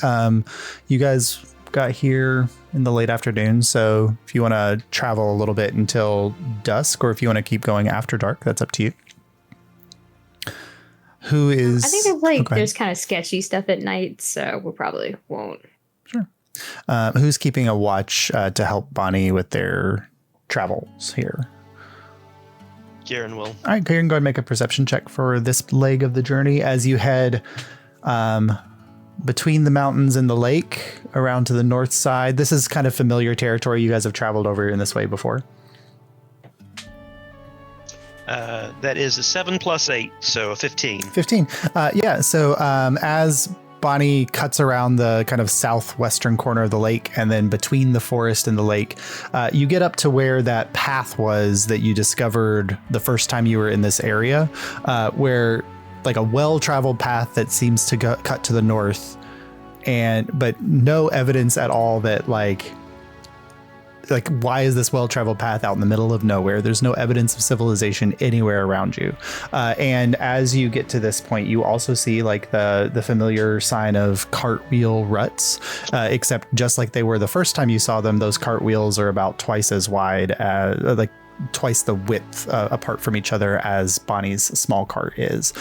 you guys got here in the late afternoon. So if you want to travel a little bit until dusk, or if you want to keep going after dark, that's up to you. Who is? I think there's kind of sketchy stuff at night, so we probably won't. Sure. Who's keeping a watch to help Bonnie with their travels here? Kieran will. All right, Kieran, go ahead and make a perception check for this leg of the journey as you head between the mountains and the lake around to the north side. This is kind of familiar territory. You guys have traveled over in this way before. That is a 7 + 8, so a 15. 15. Yeah, so as Bonnie cuts around the kind of southwestern corner of the lake and then between the forest and the lake, you get up to where that path was that you discovered the first time you were in this area, where like a well-traveled path that seems to cut to the north, but no evidence at all that like why is this well-traveled path out in the middle of nowhere? There's no evidence of civilization anywhere around you. And as you get to this point, you also see like the familiar sign of cartwheel ruts, except just like they were the first time you saw them, those cartwheels are about twice as wide as like twice the width apart from each other as Bonnie's small cart is.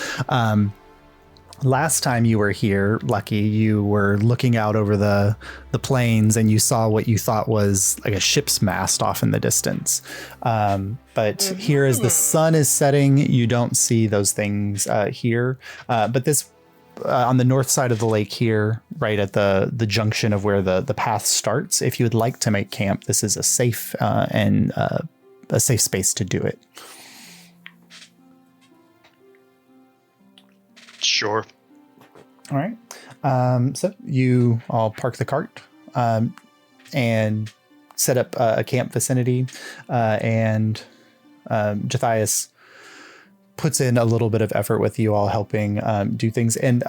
Last time you were here, Lucky, you were looking out over the plains and you saw what you thought was like a ship's mast off in the distance. But here as the sun is setting, you don't see those things here. But this on the north side of the lake here, right at the junction of where the path starts, if you would like to make camp, this is a safe and a safe space to do it. Sure. All right. So you all park the cart and set up a camp vicinity, and Jothias puts in a little bit of effort with you all helping do things. And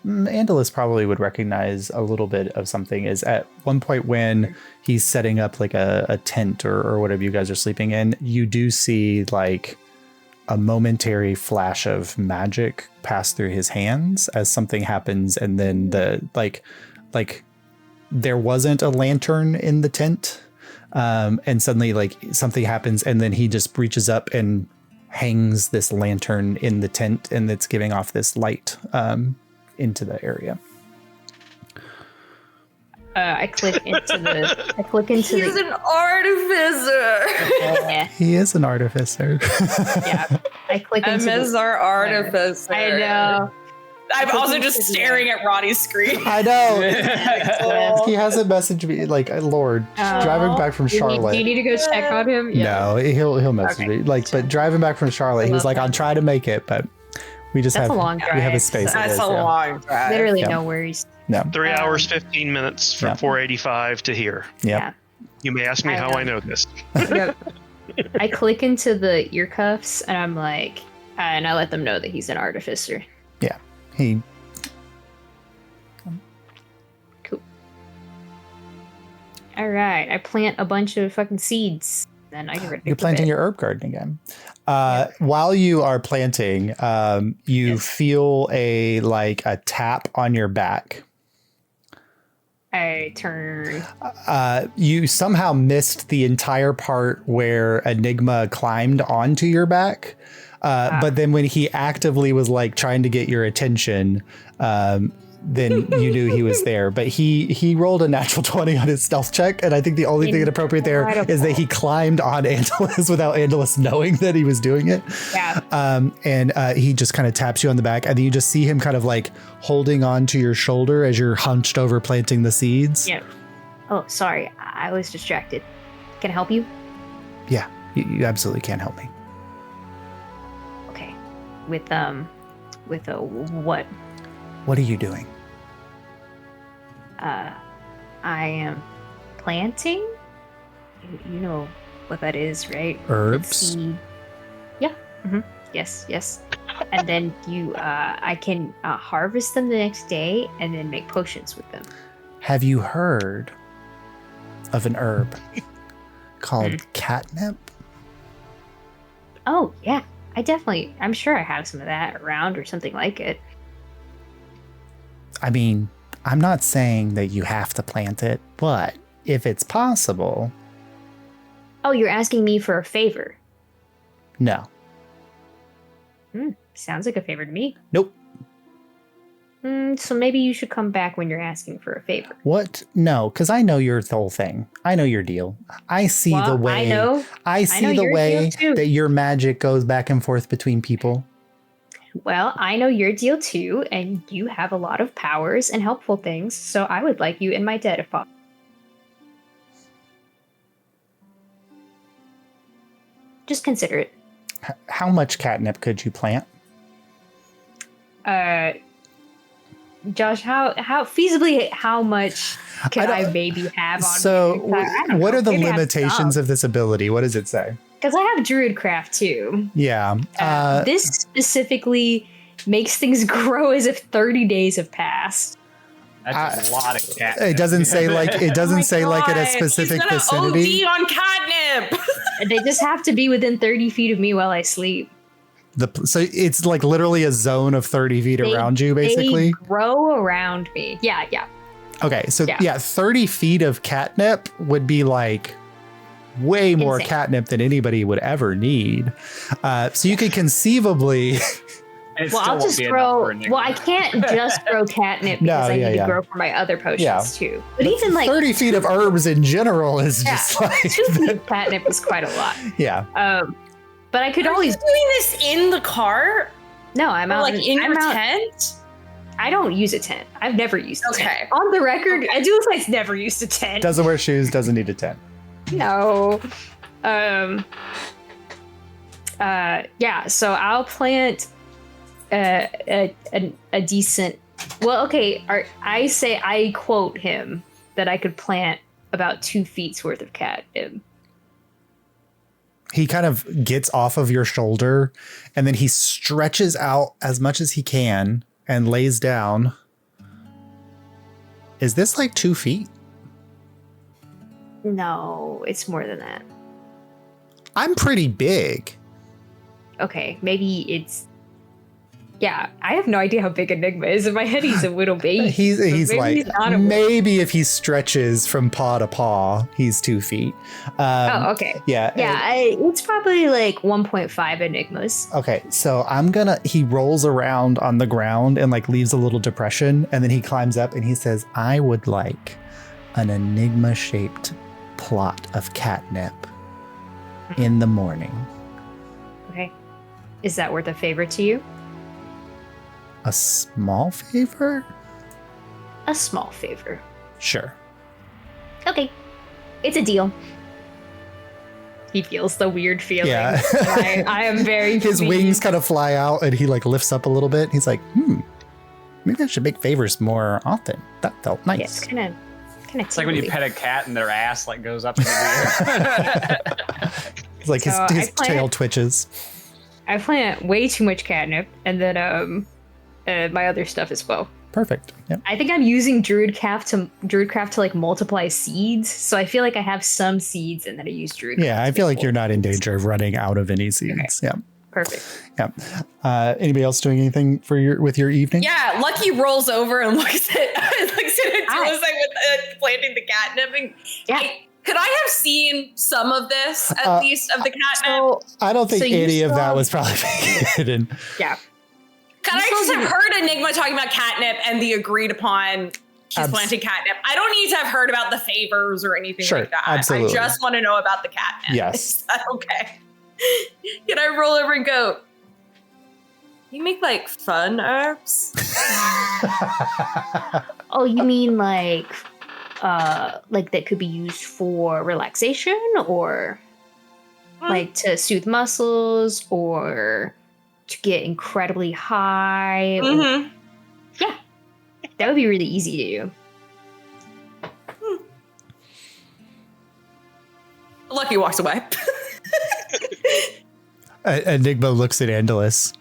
Andalus probably would recognize a little bit of something is at one point when he's setting up like a tent or whatever you guys are sleeping in, you do see like a momentary flash of magic pass through his hands as something happens, and then like there wasn't a lantern in the tent, and suddenly like something happens, and then he just reaches up and hangs this lantern in the tent, and it's giving off this light into the area. I click into He's an artificer. Yeah. He is an artificer. Yeah. I click into our artificer. I know. I'm also just staring at Ronnie's screen. I know. He hasn't messaged me like, Lord, driving back from Charlotte. Do you need to go check on him? Yeah. No, he'll message me. Like, but driving back from Charlotte, he was like, I'll try to make it, but We just That's have a long drive. we have a space. So That's a long drive. literally Yeah. no worries. No. 3 hours, 15 minutes from Yeah. 485 to here. Yeah. You may ask me I how know. I know this. Yep. I click into the ear cuffs and I'm like, and I let them know that he's an artificer. He Cool. All right, I plant a bunch of fucking seeds. Then I get ready. You're planting your herb garden again. While you are planting, you feel a tap on your back. I turn. You somehow missed the entire part where Enigma climbed onto your back. But then when he actively was trying to get your attention, then you knew he was there. But he rolled a natural 20 on his stealth check. And I think the only thing inappropriate there is that he climbed on Angelus without Angelus knowing that he was doing it. Yeah. And he just kind of taps you on the back. And then you just see him kind of holding on to your shoulder as you're hunched over planting the seeds. Yeah. Oh, sorry. I was distracted. Can I help you? Yeah, you absolutely can help me. Okay. With a what? What are you doing? I am planting. You know what that is, right? Herbs? Seed. Yeah. Yes. And then I can harvest them the next day and then make potions with them. Have you heard of an herb called catnip? Oh yeah, I'm sure I have some of that around or something like it. I mean, I'm not saying that you have to plant it, but if it's possible. Oh, you're asking me for a favor. No. Sounds like a favor to me. Nope. So maybe you should come back when you're asking for a favor. What? No, because I know your whole thing. I know your deal. I see the way. I see the way that your magic goes back and forth between people. Well, I know your deal too, and you have a lot of powers and helpful things, so I would like you in my debt if possible. Just consider it. How much catnip could you plant? Josh, how feasibly how much could I maybe have on? So, what are the Maybe limitations of this ability? What does it say? Because I have Druidcraft too. Yeah. This specifically makes things grow as if 30 days have passed. That's a lot of cat. It doesn't say it doesn't say in a specific He's gonna vicinity. OD on catnip. They just have to be within 30 feet of me while I sleep. So it's literally a zone of 30 feet around you, basically. They grow around me. Yeah. Okay, so 30 feet of catnip would be way more Insane. catnip than anybody would ever need. So you could conceivably. Well, I'll just grow. Well, I can't just grow catnip because I need to grow for my other potions too. But even 30 feet of herbs in general is just 2 feet of catnip is quite a lot. Yeah. But I could always doing this in the car. No, I'm out. In your tent. I don't use a tent. I've never used a tent. Okay. On the record, I do like never used a tent. Doesn't wear shoes, doesn't need a tent. No. Yeah, so I'll plant a decent. Well, okay. I quote him that I could plant about 2 feet's worth of catnip. He kind of gets off of your shoulder and then he stretches out as much as he can and lays down. Is this 2 feet? No, it's more than that. I'm pretty big. Okay, maybe it's. Yeah, I have no idea how big Enigma is. In my head, he's a little baby. He's not maybe if he stretches from paw to paw, he's 2 feet. Oh, okay. Yeah. It's probably 1.5 Enigmas. Okay, so he rolls around on the ground and leaves a little depression, and then he climbs up and he says, I would like an Enigma-shaped plot of catnip in the morning. Okay. Is that worth a favor to you? A small favor? A small favor. Sure. Okay. It's a deal. He feels the weird feeling. Yeah. I am very His pleased. wings kind of fly out and he like lifts up a little bit. He's like, maybe I should make favors more often. That felt nice. Yeah, it's kind of It's like when you pet a cat and their ass like goes up in the air. It's like So his tail twitches. I plant way too much catnip, and then my other stuff as well. Perfect. Yep. I think I'm using Druidcraft to like multiply seeds, so I feel like I have some seeds, and then I use Druidcraft. Yeah, I feel like you're not in danger of running out of any seeds. Okay. Yeah. Perfect. Yeah. Anybody else doing anything with your evening? Yeah, Lucky rolls over and looks at Atula with planting the catnip. And, Yeah. hey, could I have seen some of this, at least, of the catnip? So, I don't think So you any of that saw- was probably hidden. yeah. Could I just have heard Enigma talking about catnip and the agreed upon she's planting catnip? I don't need to have heard about the favors or anything like that. Absolutely. I just want to know about the catnip. Yes. Is that okay? Can I roll over and go, you make like fun herbs? Oh, you mean like that could be used for relaxation, or like to soothe muscles, or to get incredibly high? Mm-hmm. Yeah, that would be really easy to do. Lucky walks away. Enigma looks at Andalus.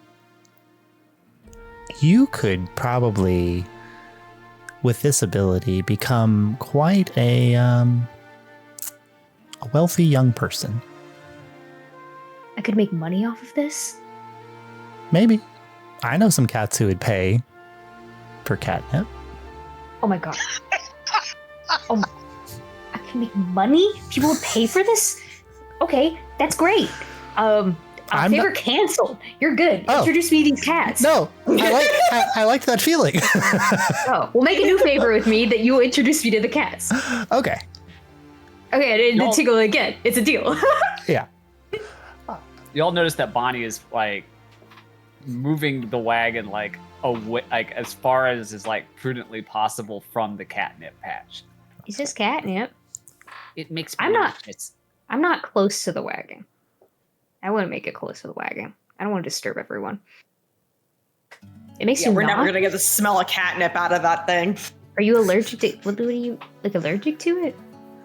You could probably, with this ability, become quite a wealthy young person. I could make money off of this. Maybe. I know some cats who would pay for catnip. Oh my god. Oh, I can make money? People would pay for this? Okay, that's great. Favor canceled. You're good. Oh. Introduce me to these cats. No, I like that feeling. Oh, we'll make a new favor with me that you will introduce me to the cats. Okay. Okay, I didn't tingle again. It's a deal. Yeah. Y'all notice that Bonnie is like moving the wagon like away, like as far as is like prudently possible from the catnip patch. It's just catnip. It makes me I'm not- nervous. I'm not close to the wagon. I wouldn't make it close to the wagon. I don't want to disturb everyone. It makes you We're not? never gonna get the smell of catnip out of that thing. Are you allergic to? What are you like allergic to it?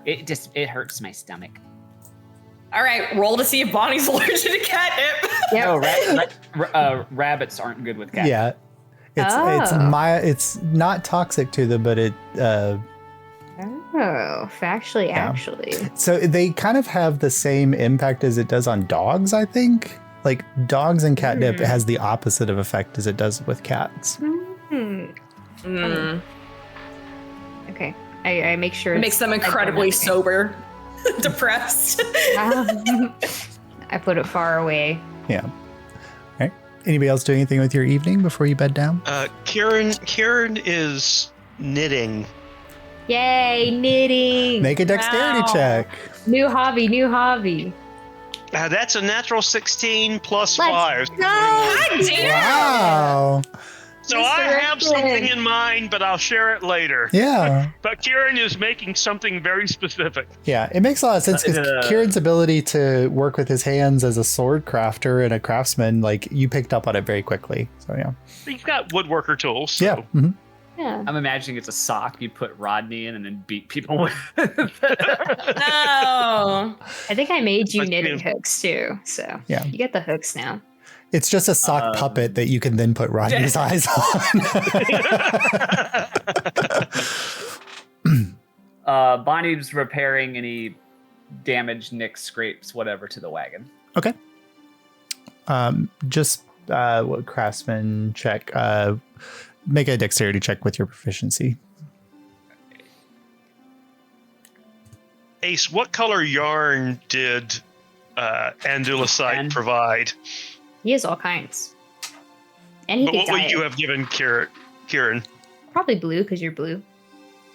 It hurts my stomach. All right, roll to see if Bonnie's allergic to catnip. Yeah. Rabbits aren't good with catnip. Yeah. It's not toxic to them, but it Actually. so they kind of have the same impact as it does on dogs, I think. Like dogs and catnip has the opposite of effect as it does with cats. Okay. I make sure It makes them incredibly sober, depressed. I put it far away. Yeah. All right. Anybody else do anything with your evening before you bed down? Kieran is knitting. Yay, knitting. Make a dexterity check. New hobby. That's a natural 16 plus Let's 5. God damn! Wow. So I have something in mind, but I'll share it later. Yeah. But Kieran is making something very specific. Yeah, it makes a lot of sense because Kieran's ability to work with his hands as a sword crafter and a craftsman, like you picked up on it very quickly. So yeah. He's got woodworker tools. So. Yeah. Mm-hmm. Yeah. I'm imagining it's a sock you put Rodney in and then beat people with. No. I think I made you Like, knitting hooks too. So Yeah. you get the hooks now. It's just a sock puppet that you can then put Rodney's eyes on. Bonnie's repairing any damage, nicks, scrapes, whatever to the wagon. Okay. Just what craftsman check. Make a dexterity check with your proficiency. Ace, what color yarn did Andulicite provide? He has all kinds. And he But can what dye would it. you have given Kieran? Probably blue because you're blue.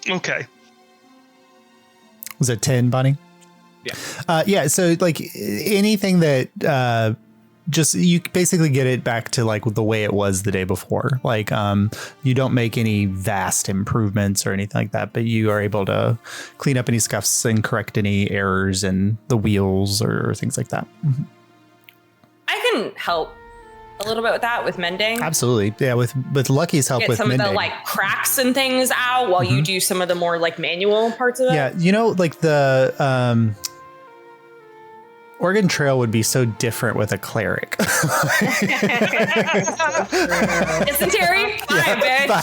Okay. Was it 10, Bonnie? Yeah. Yeah. So like anything that you basically get it back to like the way it was the day before. Like you don't make any vast improvements or anything like that, but you are able to clean up any scuffs and correct any errors in the wheels or things like that. I can help a little bit with that, with mending. Absolutely. Yeah, with Lucky's help Get with some mending. of the like cracks and things out while you do some of the more like manual parts of it. Yeah, you know, like the Oregon Trail would be so different with a cleric. Dysentery? Fine, bitch.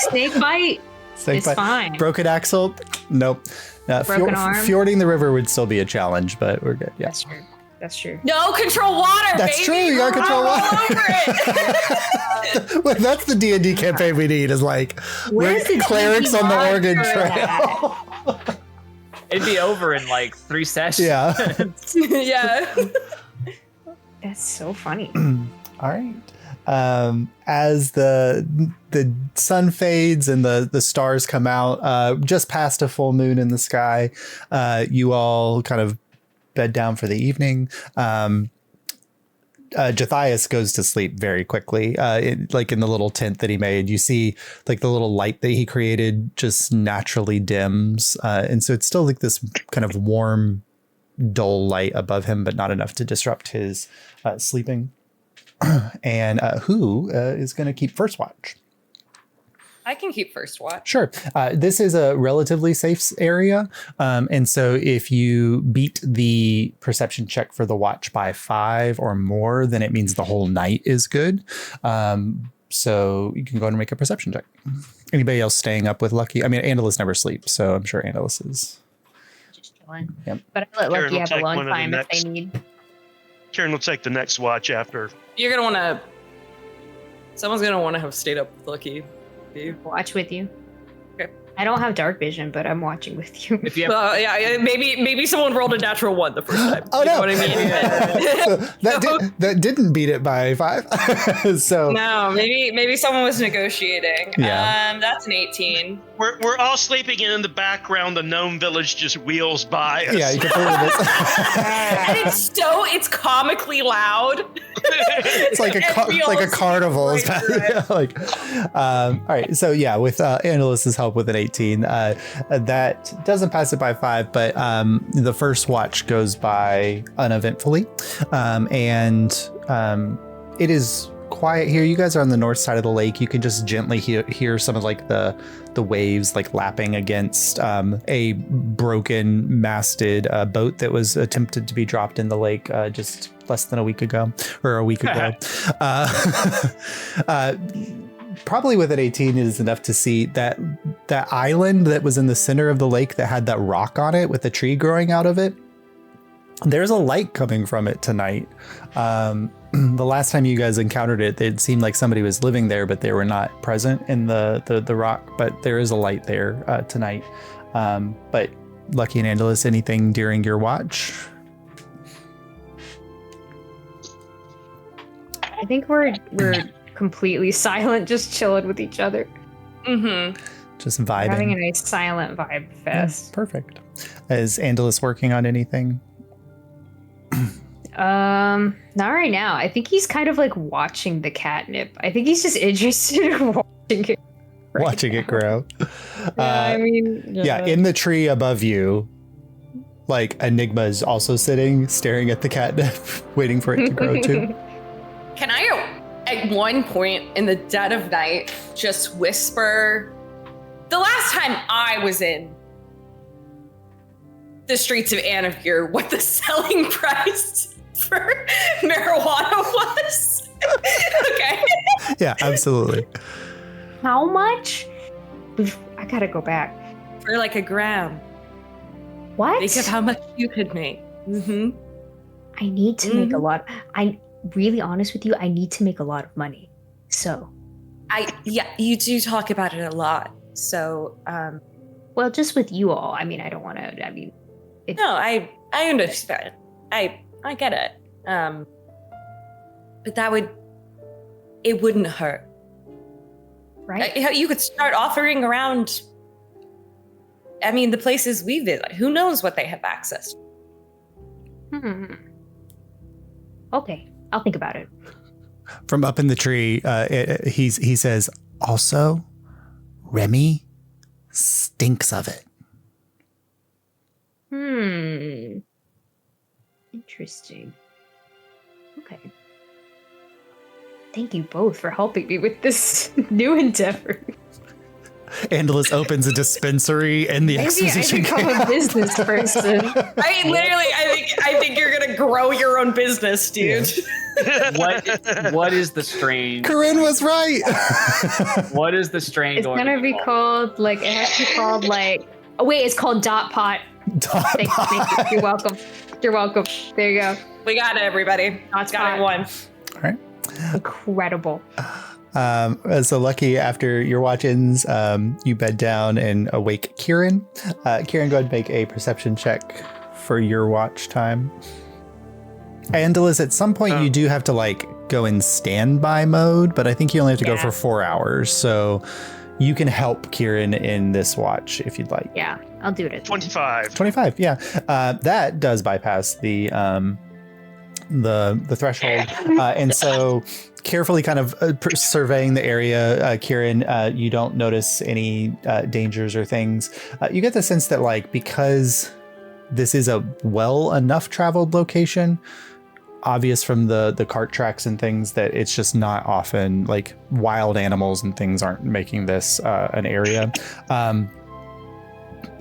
Snake bite. It's fine. Broken axle? Nope. Broken arm? Fjording the river would still be a challenge, but we're good. Yeah. That's true. No, control water, That's baby. true. You gotta control Roll water. over it. Well, that's the D&D campaign we need. Is like we're clerics on the Oregon Trail. It'd be over in like 3 sessions. Yeah. Yeah. That's so funny. All right. As the sun fades and the stars come out, just past a full moon in the sky, you all kind of bed down for the evening. Jothias goes to sleep very quickly, like in the little tent that he made. You see like the little light that he created just naturally dims. And so it's still like this kind of warm, dull light above him, but not enough to disrupt his sleeping. And who is going to keep first watch? I can keep first watch. Sure. This is a relatively safe area. And so if you beat the perception check for the watch by 5 or more, then it means the whole night is good. So you can go ahead and make a perception check. Anybody else staying up with Lucky? I mean, Andalus never sleeps, so I'm sure Andalus is. Just chilling. Yep. But I let Karen Lucky will have take alone one of the time if next- they need. Karen will take the next watch after. You're gonna want to. Someone's gonna want to have stayed up with Lucky. Watch with you. Okay. I don't have dark vision, but I'm watching with you. If you have Yeah, maybe someone rolled a natural 1 the first time. Oh, You know no. what I mean? So that didn't beat it by 5. So No, maybe someone was negotiating. Yeah. That's an 18. We're all sleeping, and in the background, the gnome village just wheels by us. yeah, you can feel this. And it's comically loud. It's like a carnival. Right, right. Like, all right. So yeah, with Andalus's help with an 18, that doesn't pass it by 5, but the first watch goes by uneventfully, and it is quiet here. You guys are on the north side of the lake. You can just gently hear some of like the waves like lapping against a broken masted boat that was attempted to be dropped in the lake just less than a week ago. Probably with an 18 is enough to see that island that was in the center of the lake that had that rock on it with a tree growing out of it. There's a light coming from it tonight. The last time you guys encountered it, it seemed like somebody was living there, but they were not present in the rock. But there is a light there tonight. But Lucky and Andalus, anything during your watch? I think we're completely silent, just chilling with each other. Mm-hmm. Just vibing. Having a nice silent vibe fest. Yeah, perfect. Is Andalus working on anything? Not right now. I think he's kind of like watching the catnip. I think he's just interested in watching it. Watching it grow. I mean, Yeah, in the tree above you, like Enigma is also sitting, staring at the catnip, waiting for it to grow too. Can I, at one point in the dead of night, just whisper, the last time I was in the streets of Anavir, what the selling price for marijuana was? Okay. Yeah, absolutely. how much? I gotta go back. For like a gram. What? Think of how much you could make. Mm-hmm. I need to make a lot. I really honest with you. I need to make a lot of money. So, Yeah, you do talk about it a lot. So, well, just with you all. I mean, I don't want to. I mean, no, I understand. I get it. But it wouldn't hurt. right? You could start offering around. I mean, the places we visit. Who knows what they have access to? Okay. I'll think about it. From up in the tree, he says, also, Remy stinks of it. Interesting. Okay. Thank you both for helping me with this new endeavor. Andalus opens a dispensary in the exposition Maybe I become a business person. I think you're gonna grow your own business, dude. What is the strain? Corinne was right. What is the strain It's going gonna to be called like it has to be called like. Oh wait, it's called Dot Pot. Thank you. You're welcome. You're welcome. There you go. We got it, everybody. Dot Got it one. All right. Incredible. So Lucky, after your watch-ins, you bed down and awake Kieran. Kieran, go ahead and make a perception check for your watch time. Andalus, at some point you do have to like go in standby mode, but I think you only have to go for 4 hours. So you can help Kieran in this watch if you'd like. Yeah, I'll do it at 25. 25, yeah. That does bypass the threshold. And so carefully kind of surveying the area, Kieran, you don't notice any dangers or things. You get the sense that like, because this is a well enough traveled location, obvious from the cart tracks and things, that it's just not often like wild animals and things aren't making this an area.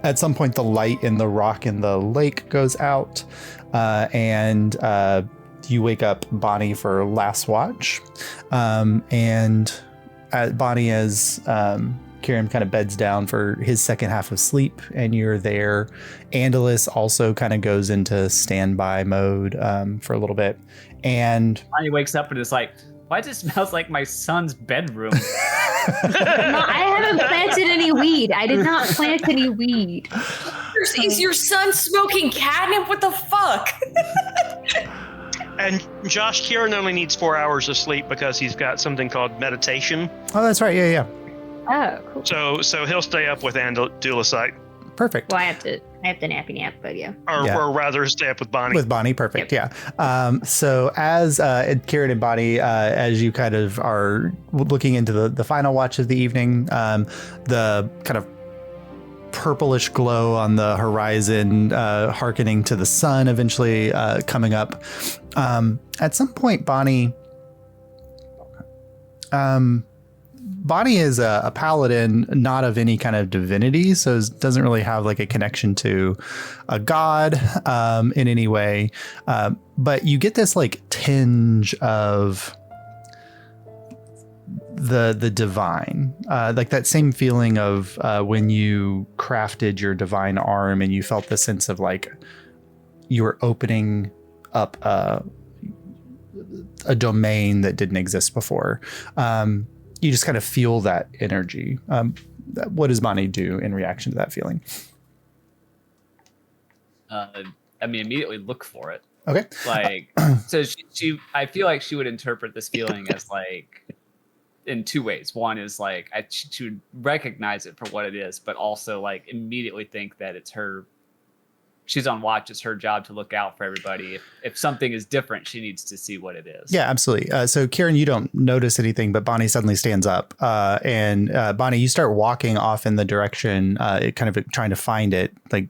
At some point, the light in the rock in the lake goes out, and you wake up Bonnie for last watch. And Bonnie, as Kieran kind of beds down for his second half of sleep, and you're there. Andalus also kind of goes into standby mode for a little bit. And Bonnie wakes up and is like, why does it smell like my son's bedroom? I haven't planted any weed. I did not plant any weed. Is your son smoking catnip? What the fuck? And Josh, Kieran only needs 4 hours of sleep because he's got something called meditation. oh, that's right. Yeah. Oh, cool. So he'll stay up with Andalusite. Perfect. Well, I have to nappy nap, but yeah. Or rather stay up with Bonnie. With Bonnie, perfect. Yep. Yeah. So as Kieran and Bonnie, as you kind of are looking into the final watch of the evening, the kind of purplish glow on the horizon, hearkening to the sun eventually coming up. At some point, Bonnie is a paladin, not of any kind of divinity, so doesn't really have like a connection to a god in any way. But you get this like tinge of the divine, like that same feeling of when you crafted your divine arm and you felt the sense of like you were opening up a domain that didn't exist before. You just kind of feel that energy. What does Bonnie do in reaction to that feeling? Immediately look for it. Okay. Like, so she I feel like she would interpret this feeling as like in two ways. One is like she would recognize it for what it is, but also like immediately think that it's her. She's on watch. It's her job to look out for everybody. If something is different, she needs to see what it is. Yeah, absolutely. So Kieran, you don't notice anything, but Bonnie suddenly stands up. And Bonnie, you start walking off in the direction, kind of trying to find it. Like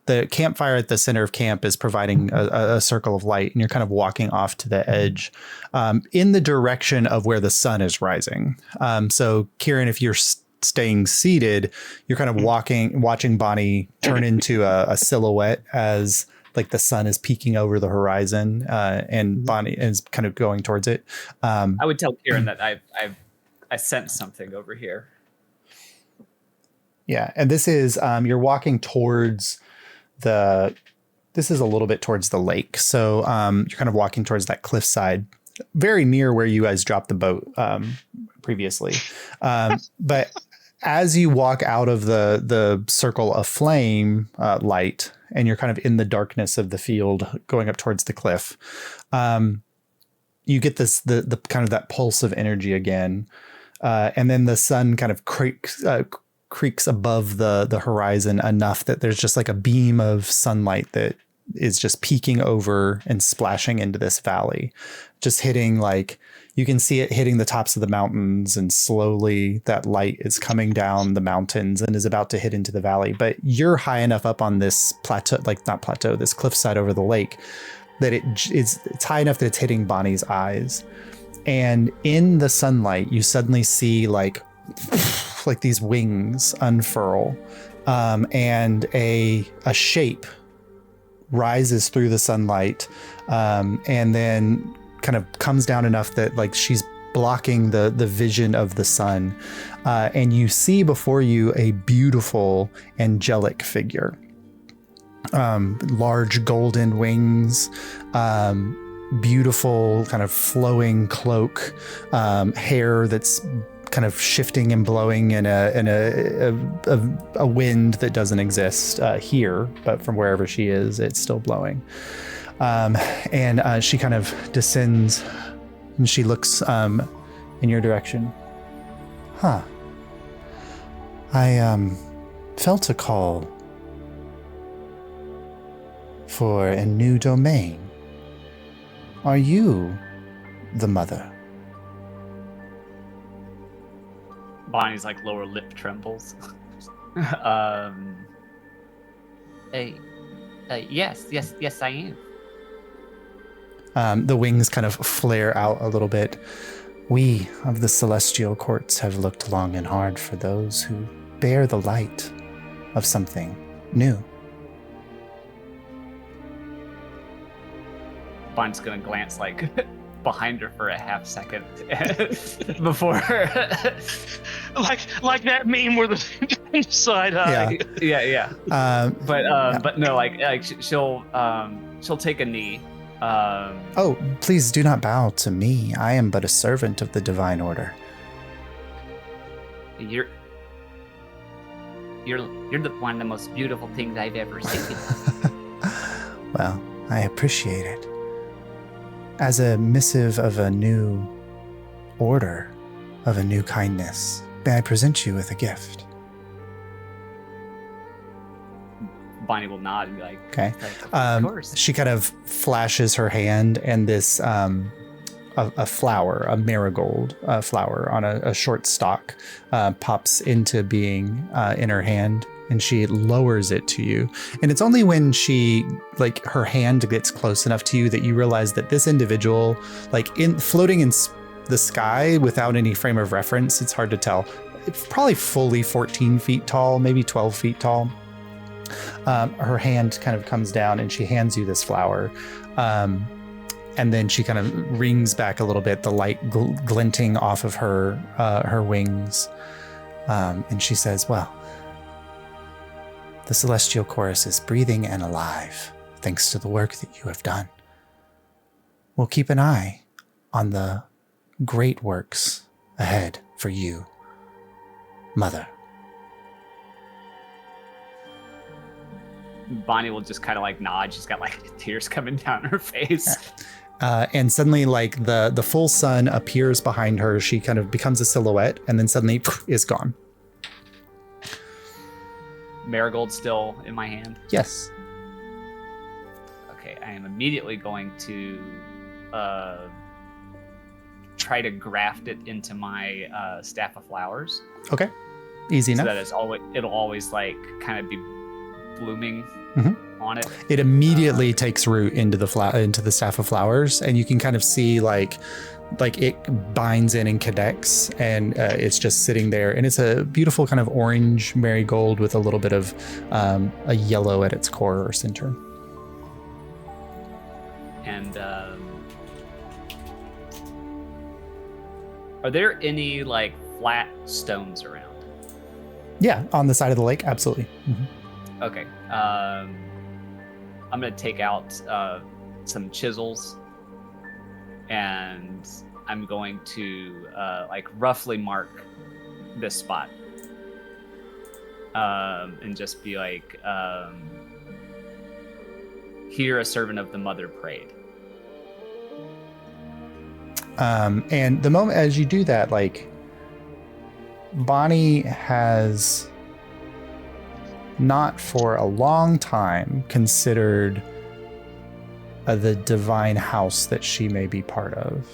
the campfire at the center of camp is providing a circle of light, and you're kind of walking off to the edge in the direction of where the sun is rising. So Kieran, if you're staying seated, you're kind of watching Bonnie turn into a silhouette as like the sun is peeking over the horizon, and Bonnie is kind of going towards it. I would tell Kieran that I sense something over here. Yeah, and this is you're walking towards this is a little bit towards the lake, so you're kind of walking towards that cliffside, very near where you guys dropped the boat previously, but as you walk out of the circle of flame light, and you're kind of in the darkness of the field going up towards the cliff, you get this the kind of that pulse of energy again, and then the sun kind of creaks above the horizon enough that there's just like a beam of sunlight that is just peeking over and splashing into this valley, just hitting like, you can see it hitting the tops of the mountains, and slowly that light is coming down the mountains and is about to hit into the valley. But you're high enough up on this plateau, like not plateau, this cliffside over the lake, that it's high enough that it's hitting Bonnie's eyes. And in the sunlight, you suddenly see like these wings unfurl, and a shape rises through the sunlight, and then kind of comes down enough that like she's blocking the vision of the sun, and you see before you a beautiful angelic figure, large golden wings, beautiful kind of flowing cloak, hair that's kind of shifting and blowing in a wind that doesn't exist here, but from wherever she is, it's still blowing. And she kind of descends, and she looks in your direction. Huh. I felt a call for a new domain. Are you the mother? Bonnie's like lower lip trembles. Yes, I am. The wings kind of flare out a little bit. We of the celestial courts have looked long and hard for those who bear the light of something new. Bonnie's gonna glance like behind her for a half second before like that meme where the side eye. Yeah. But no, like she'll take a knee. Oh, please do not bow to me. I am but a servant of the divine order. You're one of the most beautiful things I've ever seen. Well, I appreciate it. As a missive of a new order, of a new kindness, may I present you with a gift? Bonnie will nod and be like, okay. Of course. She kind of flashes her hand, and this a flower, a marigold flower on a short stalk pops into being in her hand, and she lowers it to you. And it's only when she, like, her hand gets close enough to you that you realize that this individual, like, floating in the sky without any frame of reference, it's hard to tell. It's probably fully 14 feet tall, maybe 12 feet tall. Her hand kind of comes down and she hands you this flower. And then she kind of rings back a little bit, the light glinting off of her wings. And she says, well, the celestial chorus is breathing and alive, thanks to the work that you have done. We'll keep an eye on the great works ahead for you, Mother. Bonnie will just kind of like nod. She's got like tears coming down her face. And suddenly, like, the full sun appears behind her. She kind of becomes a silhouette, and then suddenly is gone. Marigold still in my hand? Yes. Okay, I am immediately going to try to graft it into my staff of flowers. Okay, easy enough. So that it'll always like kind of be blooming on it. It immediately takes root into the staff of flowers, and you can kind of see like it binds in and connects, and it's just sitting there, and it's a beautiful kind of orange marigold with a little bit of a yellow at its core or center. And are there any like flat stones around? Yeah, on the side of the lake, absolutely. Okay. I'm gonna take out some chisels, and I'm going to like roughly mark this spot, and just be like, "Here, a servant of the mother prayed." And the moment as you do that, like, Bonnie has not for a long time considered the divine house that she may be part of.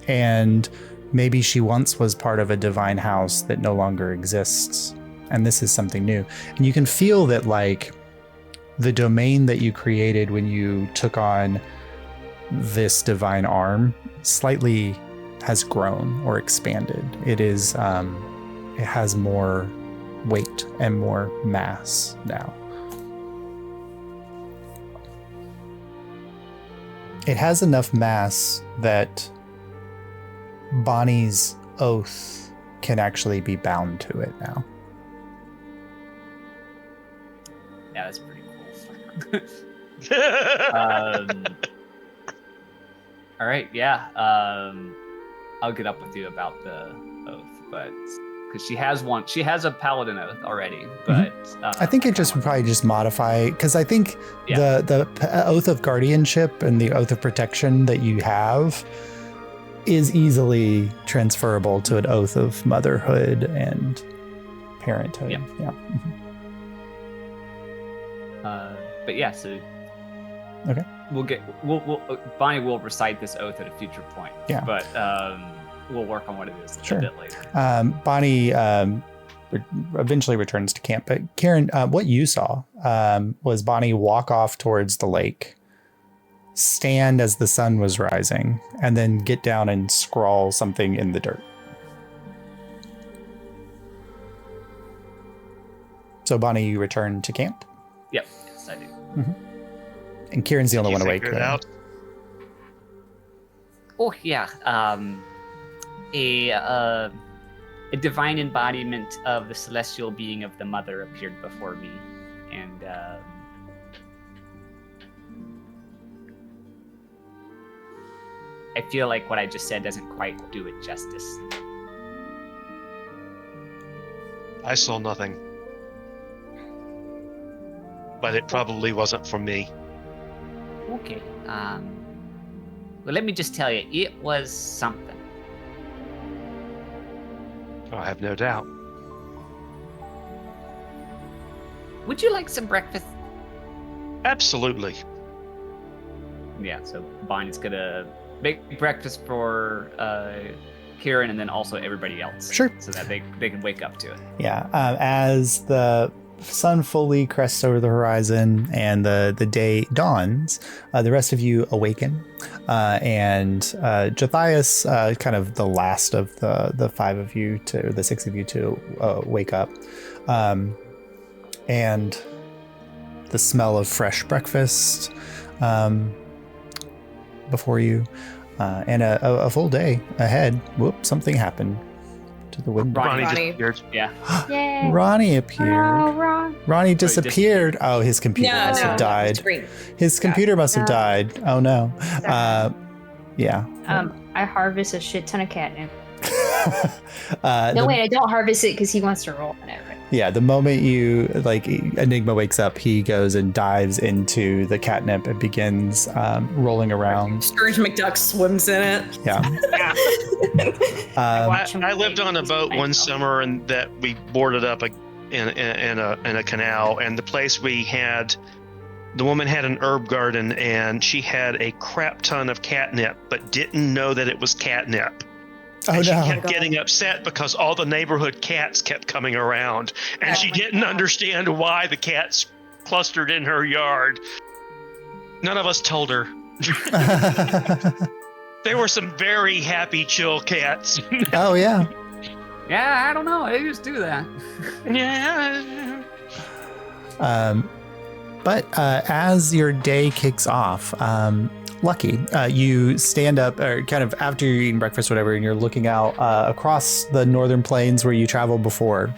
And maybe she once was part of a divine house that no longer exists. And this is something new. And you can feel that, like, the domain that you created when you took on this divine arm slightly has grown or expanded. It is, it has more weight and more mass now. It has enough mass that Bonnie's oath can actually be bound to it now. Yeah, that's pretty cool. All right, yeah. I'll get up with you about the oath, but because she has a paladin oath already. But I think it just would probably just modify, because I think the oath of guardianship and the oath of protection that you have is easily transferable to an oath of motherhood and parenthood. Yeah. Mm-hmm. But yeah, so okay, we'll Bonnie will recite this oath at a future point. Yeah, but we'll work on what it is a bit later. Bonnie eventually returns to camp, but Karen, what you saw was Bonnie walk off towards the lake, stand as the sun was rising, and then get down and scrawl something in the dirt. So Bonnie, you return to camp? Yep, yes I do. Mm-hmm. And Kieran's the only one awake. Oh yeah, a divine embodiment of the celestial being of the mother appeared before me, and I feel like what I just said doesn't quite do it justice. I saw nothing. But it probably wasn't for me. Okay. Well, let me just tell you, it was something. I have no doubt. Would you like some breakfast? Absolutely. Yeah, so Bonnie's gonna make breakfast for Kieran and then also everybody else. Sure. So that they can wake up to it. Yeah. As the sun fully crests over the horizon and the day dawns, the rest of you awaken, and Jothias, kind of the last of the five of you to the six of you to wake up, and the smell of fresh breakfast before you, and a full day ahead. Whoop! Something happened to the window. Ronnie disappeared. Yeah. Yay. Ronnie appeared. Oh, Ronnie disappeared. Oh, his computer must have died. His computer must have died. Oh no. Yeah. I harvest a shit ton of catnip. No, wait, I don't harvest it because he wants to roll on it. Right? Yeah, the moment you, like, Enigma wakes up, he goes and dives into the catnip and begins rolling around. Scrooge McDuck swims in it. Yeah. I lived on a boat one summer, and that we boarded up in a canal, and the place we had, the woman had an herb garden, and she had a crap ton of catnip, but didn't know that it was catnip. And she kept getting upset because all the neighborhood cats kept coming around, and she didn't understand why the cats clustered in her yard. None of us told her. There were some very happy, chill cats. Oh, yeah. Yeah, I don't know. They just do that. Yeah. But as your day kicks off, Lucky, you stand up, or kind of after you're eating breakfast, whatever, and you're looking out across the northern plains where you traveled before,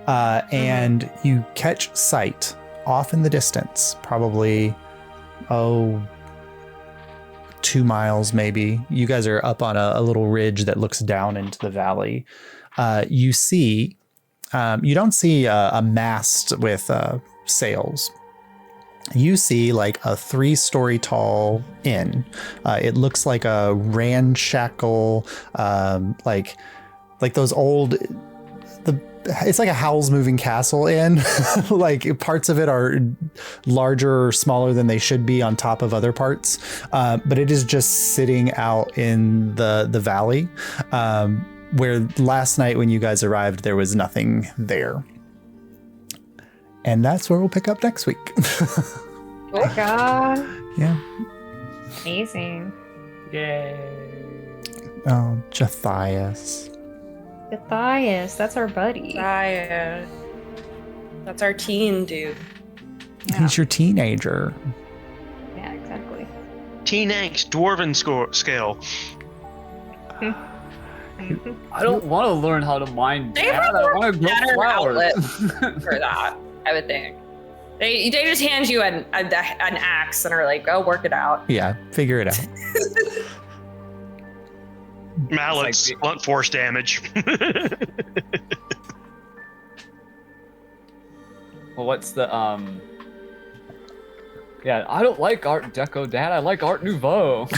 and you catch sight off in the distance, probably 2 miles maybe. You guys are up on a little ridge that looks down into the valley. You see, you don't see a mast with sails. You see like a 3-story tall inn. It looks like a ramshackle, like those old it's like a Howl's Moving Castle inn. Like parts of it are larger or smaller than they should be on top of other parts. But it is just sitting out in the valley, where last night when you guys arrived, there was nothing there. And that's where we'll pick up next week. Oh my god. Yeah. Amazing. Yay. Oh, Jothias. Jothias, that's our buddy. That's our teen dude. Yeah. He's your teenager. Yeah, exactly. Teen angst, dwarven scale. I don't want to learn how to mine. They Dad. I want to grow better flowers. outlet for that, I would think. They just hand you an axe and are like, go work it out. Yeah, figure it out. Mallets, blunt force damage. Well, what's the Yeah, I don't like Art Deco, Dad. I like Art Nouveau.